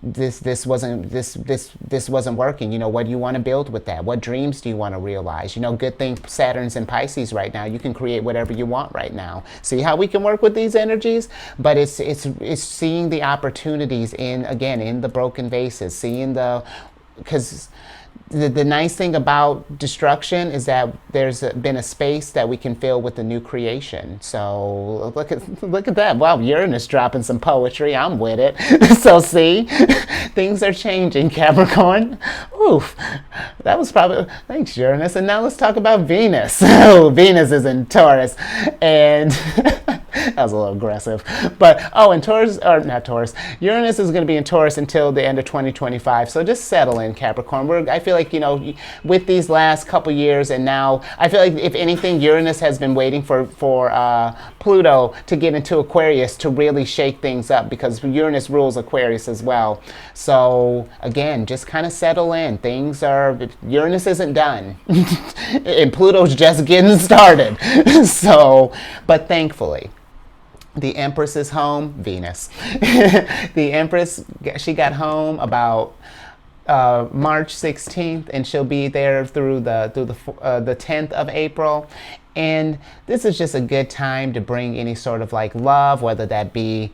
this wasn't working. What do you want to build with that? What dreams do you want to realize? Good thing Saturn's in Pisces right now. You can create whatever you want right now. See how we can work with these energies? But it's seeing the opportunities in the broken vases, because The nice thing about destruction is that there's been a space that we can fill with the new creation. So look at that. Wow, Uranus dropping some poetry. I'm with it. So see, things are changing, Capricorn. Oof, that was probably, thanks, Uranus. And now let's talk about Venus. Oh, Venus is in Taurus, and that was a little aggressive. But and Taurus, or not Taurus, Uranus is going to be in Taurus until the end of 2025. So just settle in, Capricorn. I feel like, with these last couple years, and now I feel like, if anything, Uranus has been waiting for Pluto to get into Aquarius to really shake things up, because Uranus rules Aquarius as well. So again, just kind of settle in. Uranus isn't done, and Pluto's just getting started. So, but thankfully, the Empress is home. Venus, the Empress, she got home about March 16th, and she'll be there through the 10th of April. And this is just a good time to bring any sort of like love, whether that be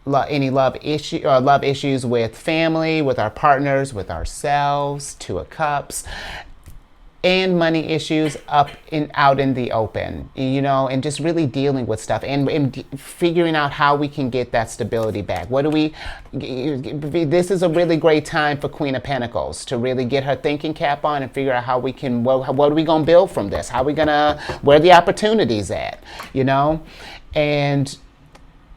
any love issues with family, with our partners, with ourselves, Two of Cups, and money issues out in the open, and just really dealing with stuff and figuring out how we can get that stability back. This is a really great time for Queen of Pentacles to really get her thinking cap on and figure out how we can, what are we going to build from this? Where are the opportunities at, and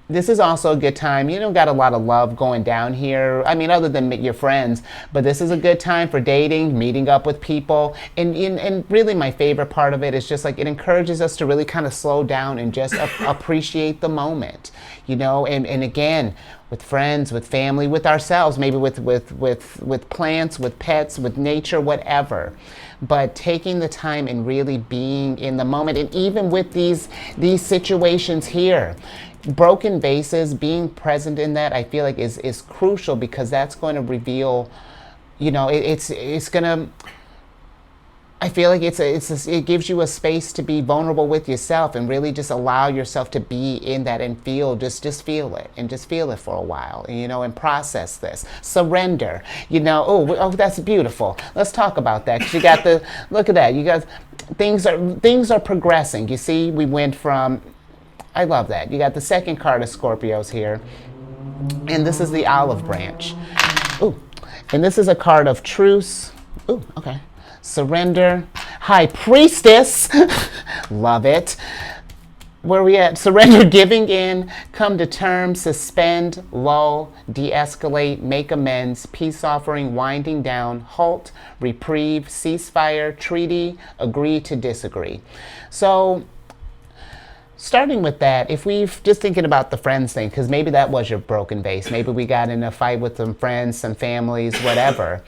this is also a good time. You don't got a lot of love going down here. I mean, other than your friends, but this is a good time for dating, meeting up with people. And really my favorite part of it is just like, it encourages us to really kind of slow down and just appreciate the moment, and again, with friends, with family, with ourselves, maybe with plants, with pets, with nature, whatever. But taking the time and really being in the moment. And even with these situations here, broken vases, being present in that, I feel like is crucial, because that's going to reveal, it's going to, I feel like it gives you a space to be vulnerable with yourself and really just allow yourself to be in that and just feel it, and just feel it for a while, and process this. Surrender, oh, that's beautiful. Let's talk about that. 'Cause you got look at that. You guys, things are progressing. You see, we went from, I love that. You got the second card of Scorpios here, and this is the olive branch. Ooh, and this is a card of truce. Ooh, okay. Surrender. High Priestess. Love it. Where are we at? Surrender, giving in, come to terms, suspend, lull, de-escalate, make amends, peace offering, winding down, halt, reprieve, ceasefire, treaty, agree to disagree. So, starting with that, if we've just thinking about the friends thing, because maybe that was your broken vase. Maybe we got in a fight with some friends, some families, whatever.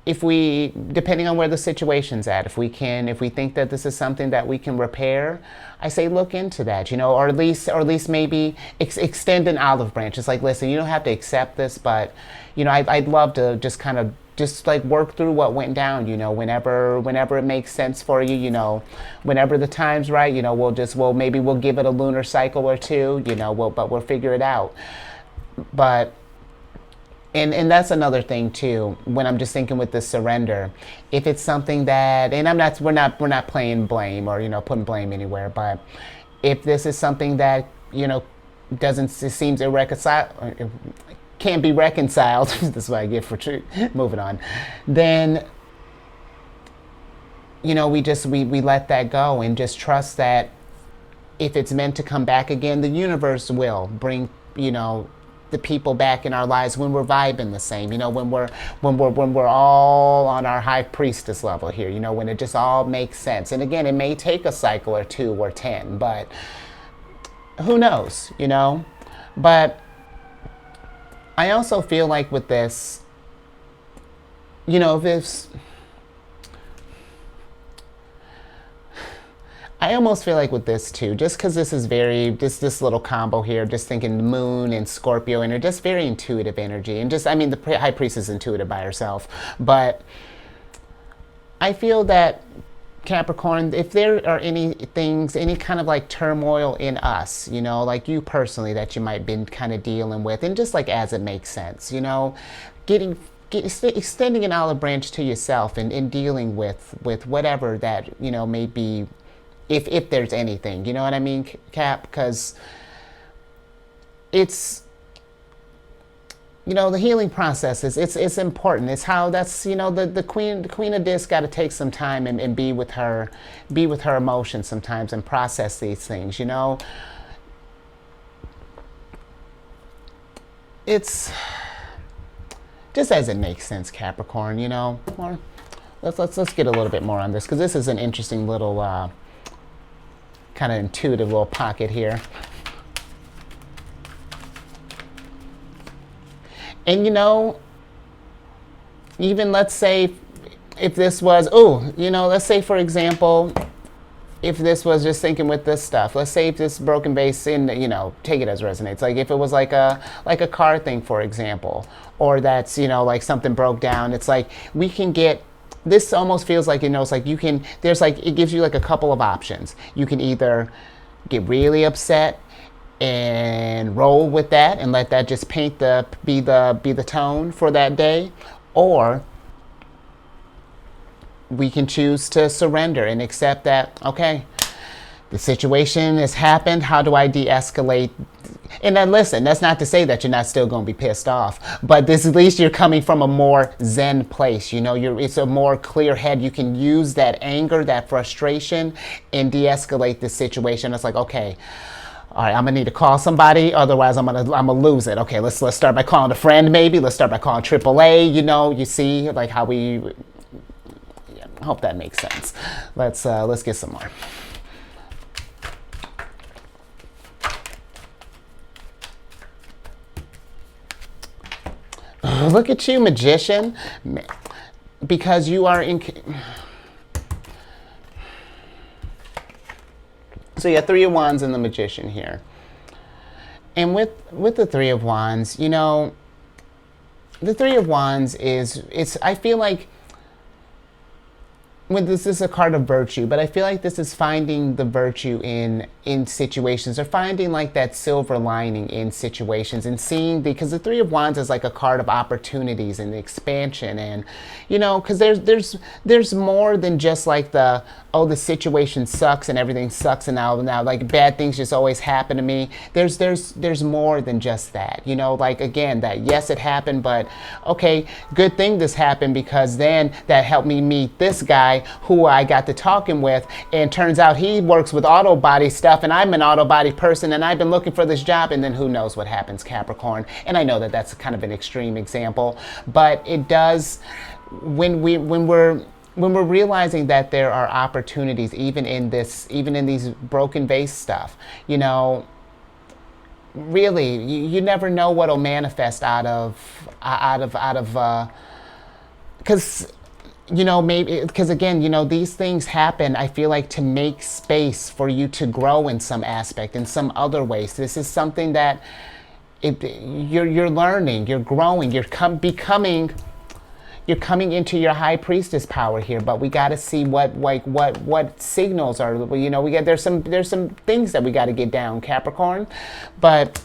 If we, depending on where the situation's at, if we think that this is something that we can repair, I say look into that, or at least maybe extend an olive branch. It's like, listen, you don't have to accept this, but, I'd love to just kind of like work through what went down, whenever it makes sense for you, whenever the time's right, maybe we'll give it a lunar cycle or two, but we'll figure it out. But, and that's another thing too, when I'm just thinking with this surrender, if it's something that, and we're not playing blame or, putting blame anywhere, but if this is something that, it seems irreconcilable, can't be reconciled, this is what I get for moving on, then, we let that go and just trust that if it's meant to come back again, the universe will bring, the people back in our lives when we're vibing the same, when we're all on our high priestess level here, when it just all makes sense. And again, it may take a cycle or 2 or 10, but who knows, But I also feel like with this, I almost feel like with this too, just because this is this little combo here, just thinking the moon and Scorpio, and they're just very intuitive energy. And the high priestess is intuitive by herself. But I feel that Capricorn, if there are any kind of like turmoil in us, like you personally that you might have been kind of dealing with, and just like as it makes sense, extending an olive branch to yourself and dealing with whatever that, you know, may be, if there's anything, you know what I mean, Cap? Because it's, you know, the healing process is, it's important. It's how, that's, you know, the queen of discs got to take some time and be with her emotions sometimes and process these things, you know. It's just as it makes sense, Capricorn, you know. Or let's get a little bit more on this, because this is an interesting little kind of intuitive little pocket here. And you know, even let's say if this was, oh, you know, let's say for example, if this was just thinking with this stuff, let's say if this broken vase in, you know, take it as resonates. Like if it was like a car thing, for example, or that's, you know, like something broke down. It's like we can get, this almost feels like, you know, it's like you can, there's like, it gives you like a couple of options. You can either get really upset and roll with that and let that just paint be the tone for that day, or we can choose to surrender and accept that, okay, the situation has happened. How do I de-escalate? And then listen, that's not to say that you're not still going to be pissed off, but this, at least you're coming from a more zen place. You know, it's a more clear head. You can use that anger, that frustration, and de-escalate the situation. It's like, okay, all right, I'm gonna need to call somebody, otherwise I'm gonna lose it. Okay, let's start by calling a friend, maybe. Let's start by calling AAA. You know, you see, like how we. Yeah, I hope that makes sense. Let's get some more. Look at you, Magician, because you are in. So you got Three of Wands and the Magician here. And with the Three of Wands, you know, the Three of Wands I feel like, when this is a card of virtue, but I feel like this is finding the virtue in situations, or finding like that silver lining in situations, and seeing, because the Three of Wands is like a card of opportunities and expansion, and you know, because there's more than just like the, oh, the situation sucks and everything sucks and now like bad things just always happen to me. There's more than just that, you know, like again, that yes, it happened, but okay, good thing this happened, because then that helped me meet this guy who I got to talking with, and turns out he works with auto body stuff and I'm an auto body person and I've been looking for this job, and then who knows what happens, Capricorn. And I know that that's kind of an extreme example, but it does, when we're realizing that there are opportunities even in these broken vase stuff, you know, really you never know what'll manifest out of because you know, maybe because again, you know, these things happen, I feel like, to make space for you to grow in some aspect, in some other ways. This is something that you're learning, you're growing, you're coming into your high priestess power here. But we got to see what signals are, you know, there's some things that we got to get down, Capricorn. But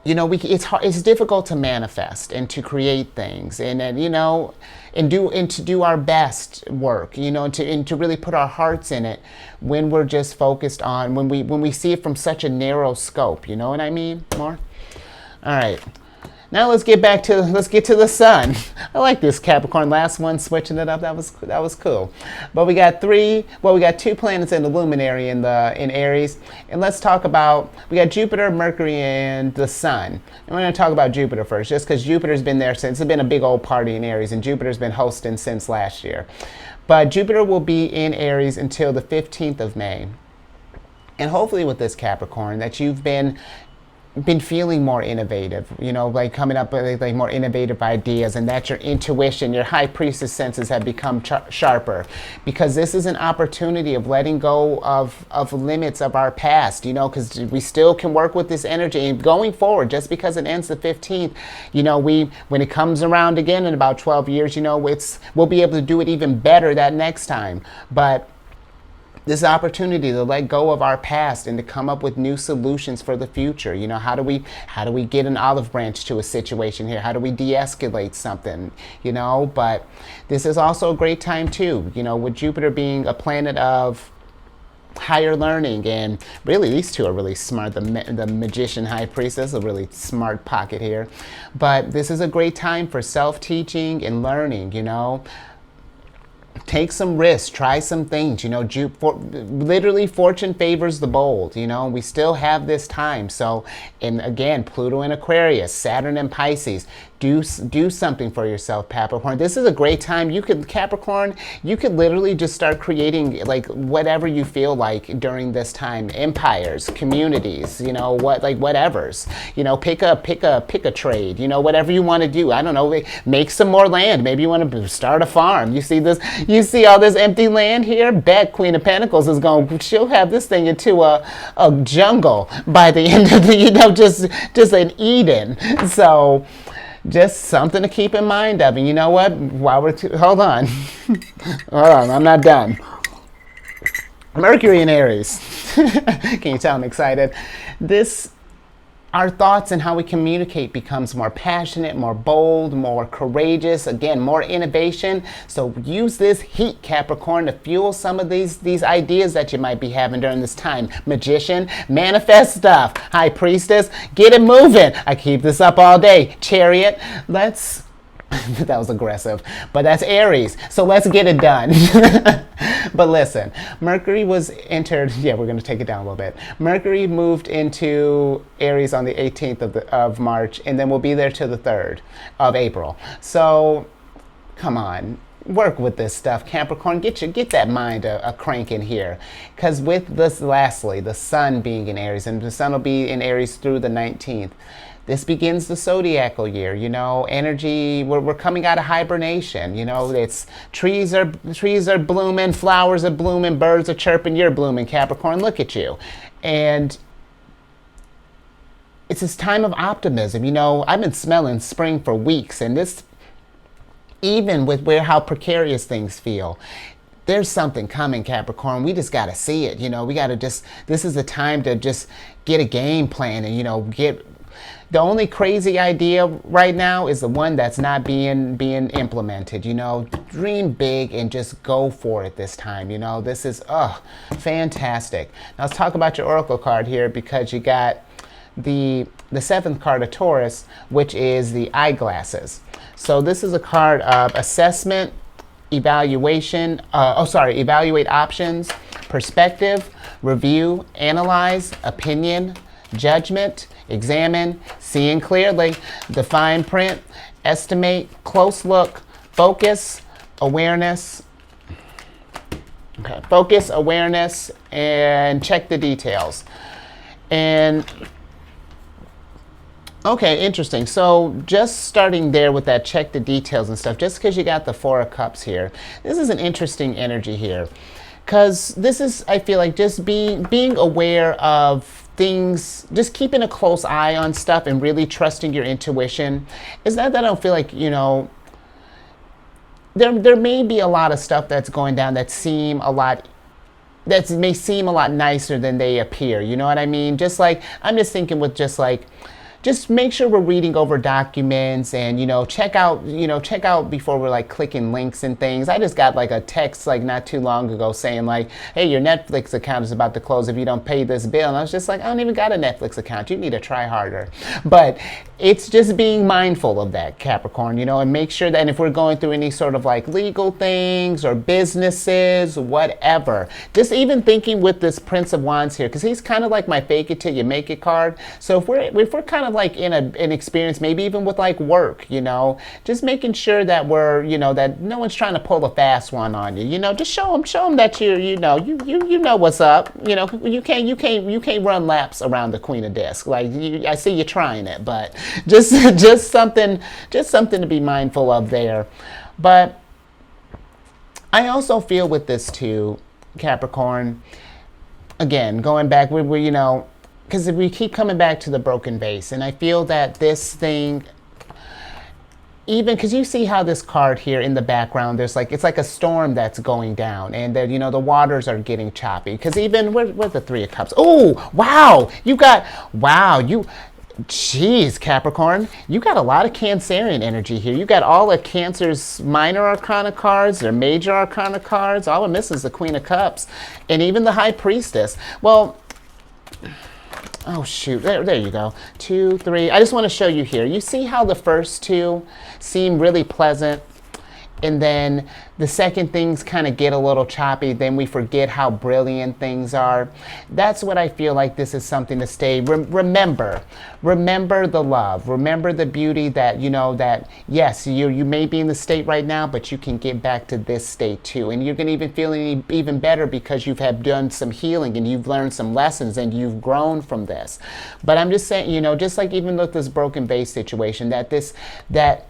you know, it's difficult to manifest and to create things, and you know, and to do our best work, you know, and to really put our hearts in it when we're just focused on, when we see it from such a narrow scope. You know what I mean? More. All right. Now let's get to the sun. I like this, Capricorn. Last one, switching it up. That was cool. But we got two planets in the luminary in Aries, and let's talk about, we got Jupiter, Mercury, and the Sun. And we're going to talk about Jupiter first, just because Jupiter's been there since, it's been a big old party in Aries, and Jupiter's been hosting since last year. But Jupiter will be in Aries until the 15th of May. And hopefully with this, Capricorn, that you've been feeling more innovative, you know, like coming up with like more innovative ideas, and that your intuition, your high priestess senses have become sharper, because this is an opportunity of letting go of limits of our past, you know, because we still can work with this energy, and going forward, just because it ends the 15th, you know, when it comes around again in about 12 years, you know, we'll be able to do it even better that next time. But this opportunity to let go of our past and to come up with new solutions for the future. You know, how do we get an olive branch to a situation here? How do we de-escalate something? You know, but this is also a great time too, you know, with Jupiter being a planet of higher learning, and really these two are really smart. The magician high priestess, a really smart pocket here. But this is a great time for self-teaching and learning, you know. Take some risks, try some things, you know. Literally fortune favors the bold, you know. We still have this time. So, and again, Pluto in Aquarius, Saturn in Pisces. Do something for yourself, Capricorn. This is a great time. You could, Capricorn, you could literally just start creating like whatever you feel like during this time. Empires, communities, you know, whatever's. You know, pick a trade, you know, whatever you want to do. I don't know, make some more land. Maybe you want to start a farm. You see all this empty land here? Bet Queen of Pentacles is she'll have this thing into a jungle by the end of the, you know, just an Eden. So just something to keep in mind of. And you know what? Hold on. Hold on, I'm not done. Mercury in Aries. Can you tell I'm excited? Our thoughts and how we communicate becomes more passionate, more bold, more courageous, again, more innovation. So use this heat, Capricorn, to fuel some of these ideas that you might be having during this time. Magician, manifest stuff. High Priestess, get it moving. I keep this up all day. Chariot, that was aggressive, but that's Aries, so let's get it done. But listen, Mercury was entered, we're going to take it down a little bit. Mercury moved into Aries on the 18th of March, and then we'll be there till the 3rd of April. So, come on. Work with this stuff, Capricorn. Get that mind a crank in here. Because with this, lastly, the Sun being in Aries, and the Sun will be in Aries through the 19th. This begins the zodiacal year, you know, energy, we're coming out of hibernation, you know, it's trees are blooming, flowers are blooming, birds are chirping, you're blooming, Capricorn, look at you. And it's this time of optimism, you know. I've been smelling spring for weeks, and this, even with how precarious things feel, there's something coming, Capricorn. We just got to see it, you know. We got to this is the time to just get a game plan and, you know, the only crazy idea right now is the one that's not being implemented, you know. Dream big and just go for it this time, you know. This is, fantastic. Now let's talk about your Oracle card here, because you got the 7th card of Taurus, which is the eyeglasses. So this is a card of assessment, evaluation, evaluate options, perspective, review, analyze, opinion, judgment, examine, seeing clearly, define print, estimate, close look, focus, awareness. Okay, focus, awareness, and check the details. And okay, interesting. So just starting there with that check the details and stuff, just because you got the 4 of Cups here, this is an interesting energy here. Because this is, I feel like, just being aware of things, just keeping a close eye on stuff and really trusting your intuition. Is that I don't feel like, you know, there may be a lot of stuff that's going down that may seem a lot nicer than they appear. You know what I mean? Just like, I'm just thinking with just make sure we're reading over documents and, you know, check out before we're like clicking links and things. I just got like a text like not too long ago saying like, hey, your Netflix account is about to close if you don't pay this bill. And I was just like, I don't even got a Netflix account. You need to try harder. But it's just being mindful of that, Capricorn, you know, and make sure that, and if we're going through any sort of like legal things or businesses, whatever, just even thinking with this Prince of Wands here, because he's kind of like my fake it till you make it card. So if we're kind of like in an experience, maybe even with like work, you know, just making sure that we're, you know, that no one's trying to pull a fast one on you, you know, just show them that you know what's up, you know. You can't run laps around the Queen of Discs. Like, I see you trying it, but just something to be mindful of there. But I also feel with this too, Capricorn, again, going back, we you know, because we keep coming back to the broken vase, and I feel that this thing, even because you see how this card here in the background, there's like, it's like a storm that's going down, and then, you know, the waters are getting choppy. Because even, where's the Three of Cups? Oh, wow, you got, wow, you, jeez, Capricorn, you got a lot of Cancerian energy here. You got all of Cancer's minor arcana cards, their major arcana cards. All it misses is the Queen of Cups, and even the High Priestess. Well, oh shoot, there you go. 2, 3, I just want to show you here. You see how the first two seem really pleasant, and then the second things kind of get a little choppy, then we forget how brilliant things are. That's what I feel like this is something to stay. Remember the love. Remember the beauty that, you know, that yes, you may be in the state right now, but you can get back to this state too. And you're going to even feel even better because you've done some healing and you've learned some lessons and you've grown from this. But I'm just saying, you know, just like even with this broken vase situation, that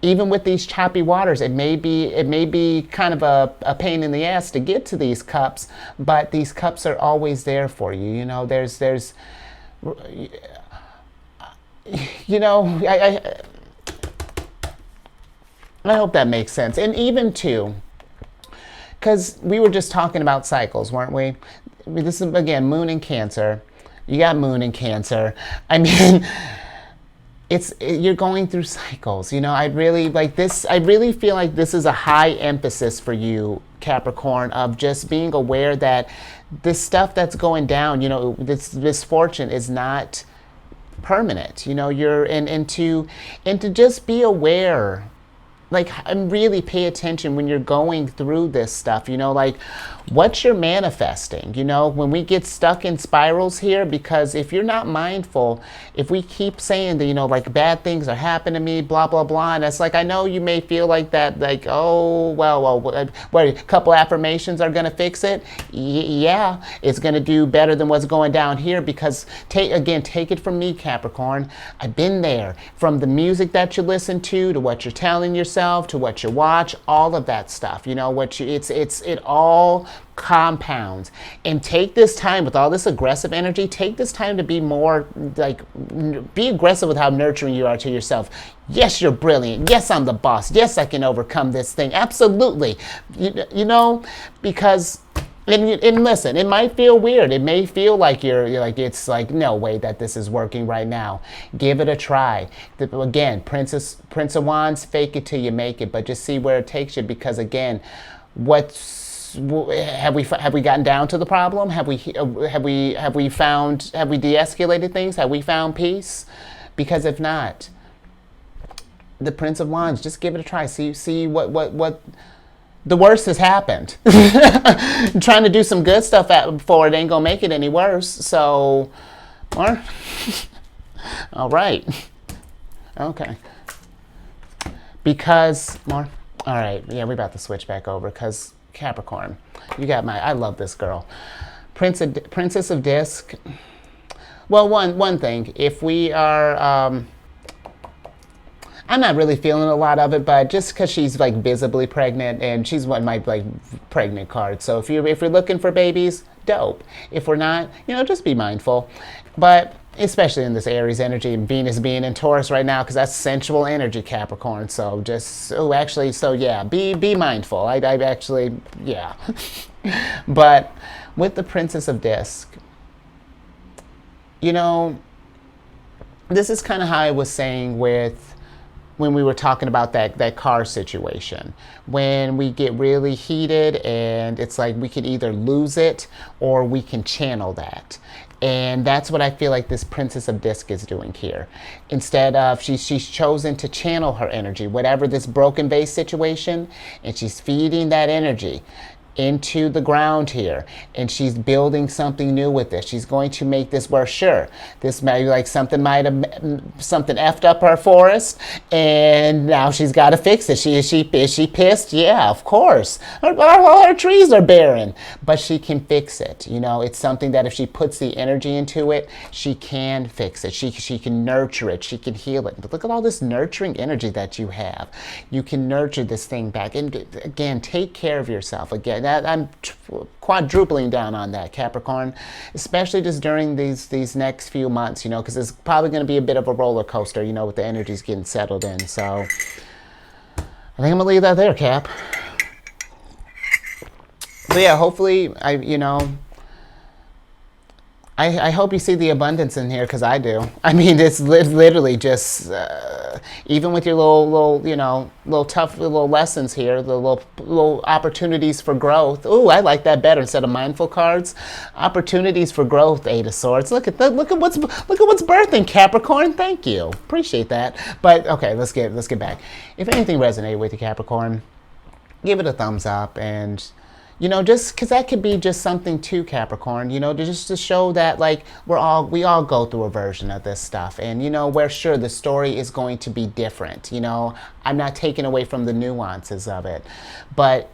even with these choppy waters, it may be kind of a pain in the ass to get to these cups, but these cups are always there for you. You know, there's you know, I hope that makes sense. And even too, because we were just talking about cycles, weren't we? This is, again, Moon in Cancer. You got Moon in Cancer. I mean, you're going through cycles, you know. I really feel like this is a high emphasis for you, Capricorn, of just being aware that this stuff that's going down, you know, this misfortune is not permanent, you know. And to just be aware, like, and really pay attention when you're going through this stuff, you know, like what you're manifesting, you know, when we get stuck in spirals here, because if you're not mindful, if we keep saying that, you know, like bad things are happening to me, blah, blah, blah, and it's like, I know you may feel like that, like, oh, well, what, a couple affirmations are going to fix it? Yeah, it's going to do better than what's going down here, because take it from me, Capricorn. I've been there. From the music that you listen to what you're telling yourself, to what you watch, all of that stuff, you know, it all compounds. And take this time with all this aggressive energy, take this time to be more like, be aggressive with how nurturing you are to yourself. Yes, you're brilliant. Yes, I'm the boss. Yes, I can overcome this thing. Absolutely. You know, because and listen, it might feel weird. It may feel like you're like, it's like, no way that this is working right now. Give it a try. Again, Prince of Wands, fake it till you make it, but just see where it takes you. Because again, have we gotten down to the problem? Have we de-escalated things? Have we found peace? Because if not, the Prince of Wands, just give it a try. See what the worst has happened. Trying to do some good stuff for it ain't gonna make it any worse. So, all right, okay. Because all right, yeah, we're about to switch back over because Capricorn, you got I love this girl, Princess of Disc. Well, one thing, if we are. I'm not really feeling a lot of it, but just because she's like visibly pregnant, and she's one of my like pregnant cards. So if you're looking for babies, dope. If we're not, you know, just be mindful. But especially in this Aries energy, and Venus being in Taurus right now, because that's sensual energy, Capricorn. So yeah, be mindful. I actually, yeah. But with the Princess of Disc, you know, this is kind of how I was saying when we were talking about that car situation, when we get really heated and it's like we can either lose it or we can channel that. And that's what I feel like this Princess of Disc is doing here. Instead of, she's chosen to channel her energy, whatever this broken vase situation, and she's feeding that energy into the ground here, and she's building something new with this. She's going to make this where, sure, this might be like something effed up her forest, and now she's got to fix it. Is she pissed? Yeah, of course. All her trees are barren, but she can fix it. You know, it's something that if she puts the energy into it, she can fix it. She can nurture it. She can heal it. But look at all this nurturing energy that you have. You can nurture this thing back. And again, take care of yourself. Again, I'm quadrupling down on that, Capricorn, especially just during these next few months, you know, because it's probably going to be a bit of a roller coaster, you know, with the energies getting settled in. So I think I'm gonna leave that there, Cap. But yeah, hopefully, I hope you see the abundance in here, because I do. I mean, it's literally just, even with your little tough little lessons here, the little opportunities for growth. Ooh, I like that better instead of mindful cards. Opportunities for growth, Eight of Swords. Look at what's birthing, Capricorn. Thank you, appreciate that. But okay, let's get back. If anything resonated with you, Capricorn, give it a thumbs up. And you know, just because that could be just something too, Capricorn, you know, just to show that, like, we all go through a version of this stuff. And, you know, we're sure the story is going to be different. You know, I'm not taking away from the nuances of it. But,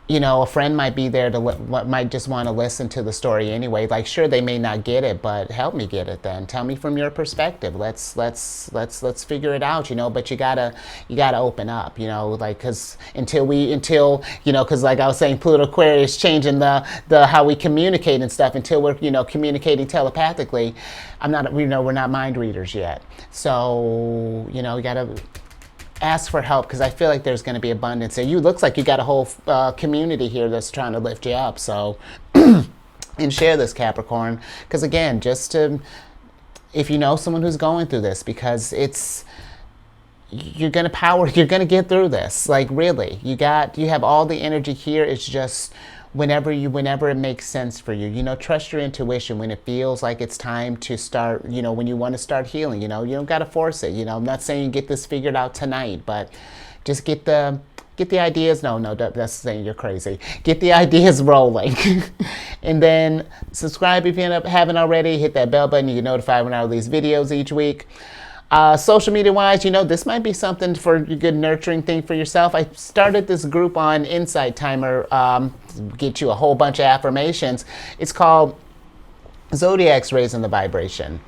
you know, a friend might be there might just want to listen to the story anyway. Like, sure, they may not get it, but help me get it then. Tell me from your perspective. Let's figure it out, you know. But you gotta open up, you know, like, because until you know, because like I was saying, Pluto Aquarius changing the how we communicate and stuff. Until we're, you know, communicating telepathically, we're not mind readers yet. So, you know, you gotta ask for help, because I feel like there's going to be abundance. And looks like you got a whole community here that's trying to lift you up. So, and share this, Capricorn, because again, just to, if you know someone who's going through this, because you're going to get through this. Like, really, you have all the energy here. It's just whenever it makes sense for you, you know, trust your intuition when it feels like it's time to start, you know, when you want to start healing, you know, you don't got to force it. You know, I'm not saying you get this figured out tonight, but just get the ideas. No, that's saying you're crazy. Get the ideas rolling. And then subscribe if you haven't already. Hit that bell button. You get notified when I release videos each week. Social media wise, you know, this might be something for a good nurturing thing for yourself. I started this group on Insight Timer, get you a whole bunch of affirmations. It's called Zodiac's Raising the Vibration.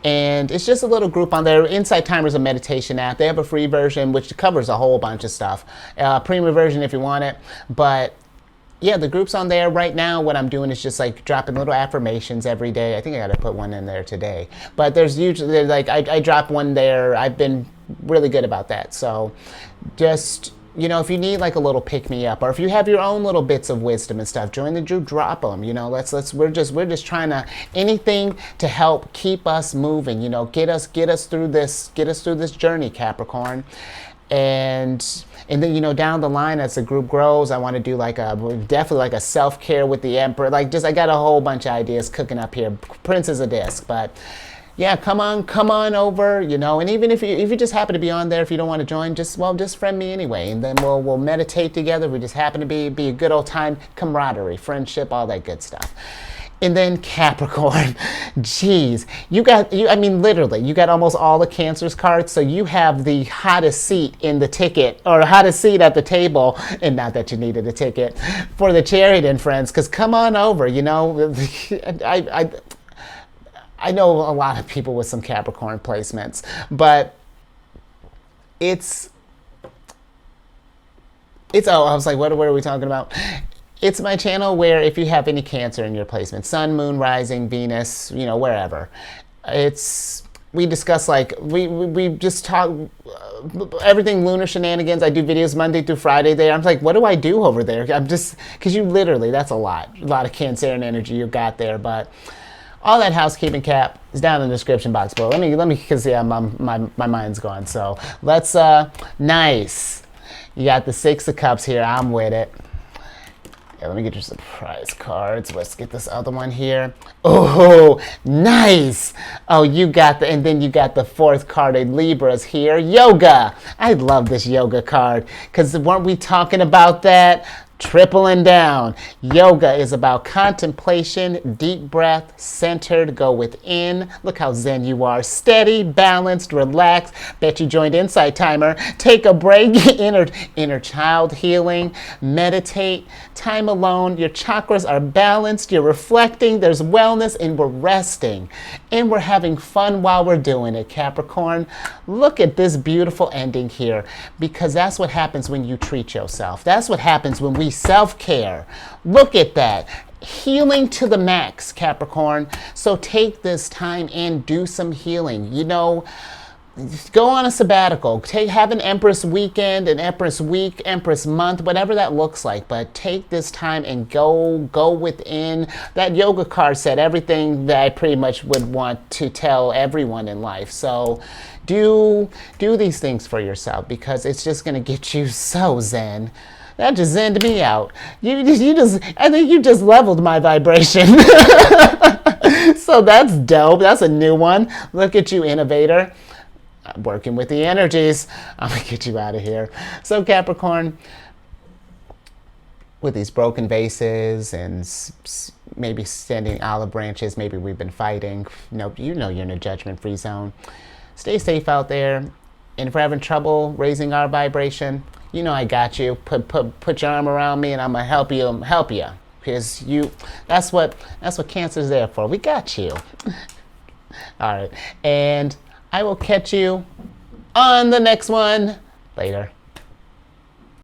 And it's just a little group on there. Insight Timer is a meditation app. They have a free version, which covers a whole bunch of stuff. Premium version if you want it. But yeah, the group's on there right now. What I'm doing is just like dropping little affirmations every day. I think I got to put one in there today. But there's usually, like, I drop one there. I've been really good about that. So just, you know, if you need like a little pick me up, or if you have your own little bits of wisdom and stuff, join the group, drop them. You know, we're just trying to, anything to help keep us moving. You know, get us through this journey, Capricorn. And then, you know, down the line as the group grows, I want to do definitely like a self-care with the Emperor. Like, just, I got a whole bunch of ideas cooking up here. Princess of Disc. But yeah, come on over, you know. And even if you just happen to be on there, if you don't want to join, just friend me anyway. And then we'll meditate together. We just happen to be a good old time, camaraderie, friendship, all that good stuff. And then Capricorn, geez, I mean, literally, you got almost all the Cancer's cards, so you have the hottest seat in the ticket, or hottest seat at the table, and not that you needed a ticket, for the Chariot and friends, because come on over, you know. I know a lot of people with some Capricorn placements, but it's I was like, what are we talking about? It's my channel where if you have any Cancer in your placement, Sun, Moon, Rising, Venus, you know, wherever, we discuss, like, we just talk everything lunar shenanigans. I do videos Monday through Friday there. I'm like, what do I do over there? I'm just, because you literally, that's a lot of Cancerian energy you got there. But all that housekeeping, Cap, is down in the description box below. Let me, because yeah, my mind's gone. So let's, nice. You got the Six of Cups here. I'm with it. Yeah, let me get your surprise cards. Let's get this other one here. Oh, nice. Oh, and then you got the fourth card of Libras here. Yoga. I love this yoga card, because weren't we talking about that? Tripling down. Yoga is about contemplation, deep breath, centered, go within. Look how zen you are. Steady, balanced, relaxed. Bet you joined Insight Timer. Take a break. Inner child healing. Meditate. Time alone. Your chakras are balanced. You're reflecting. There's wellness, and we're resting. And we're having fun while we're doing it, Capricorn. Look at this beautiful ending here, because that's what happens when you treat yourself. That's what happens when we self-care. Look at that. Healing to the max, Capricorn. So take this time and do some healing. You know, go on a sabbatical. Have an Empress weekend, an Empress week, Empress month, whatever that looks like. But take this time and go within. That yoga card said everything that I pretty much would want to tell everyone in life. So do these things for yourself, because it's just going to get you so zen. That just zenned me out. I think you just leveled my vibration. So that's dope. That's a new one. Look at you, innovator. Working with the energies. I'm going to get you out of here. So Capricorn, with these broken vases and maybe standing olive branches, maybe we've been fighting. Nope, you know you're in a judgment-free zone. Stay safe out there. And if we're having trouble raising our vibration, you know I got you. Put your arm around me and I'm going to help you. Because that's what Cancer's there for. We got you. All right. And I will catch you on the next one. Later.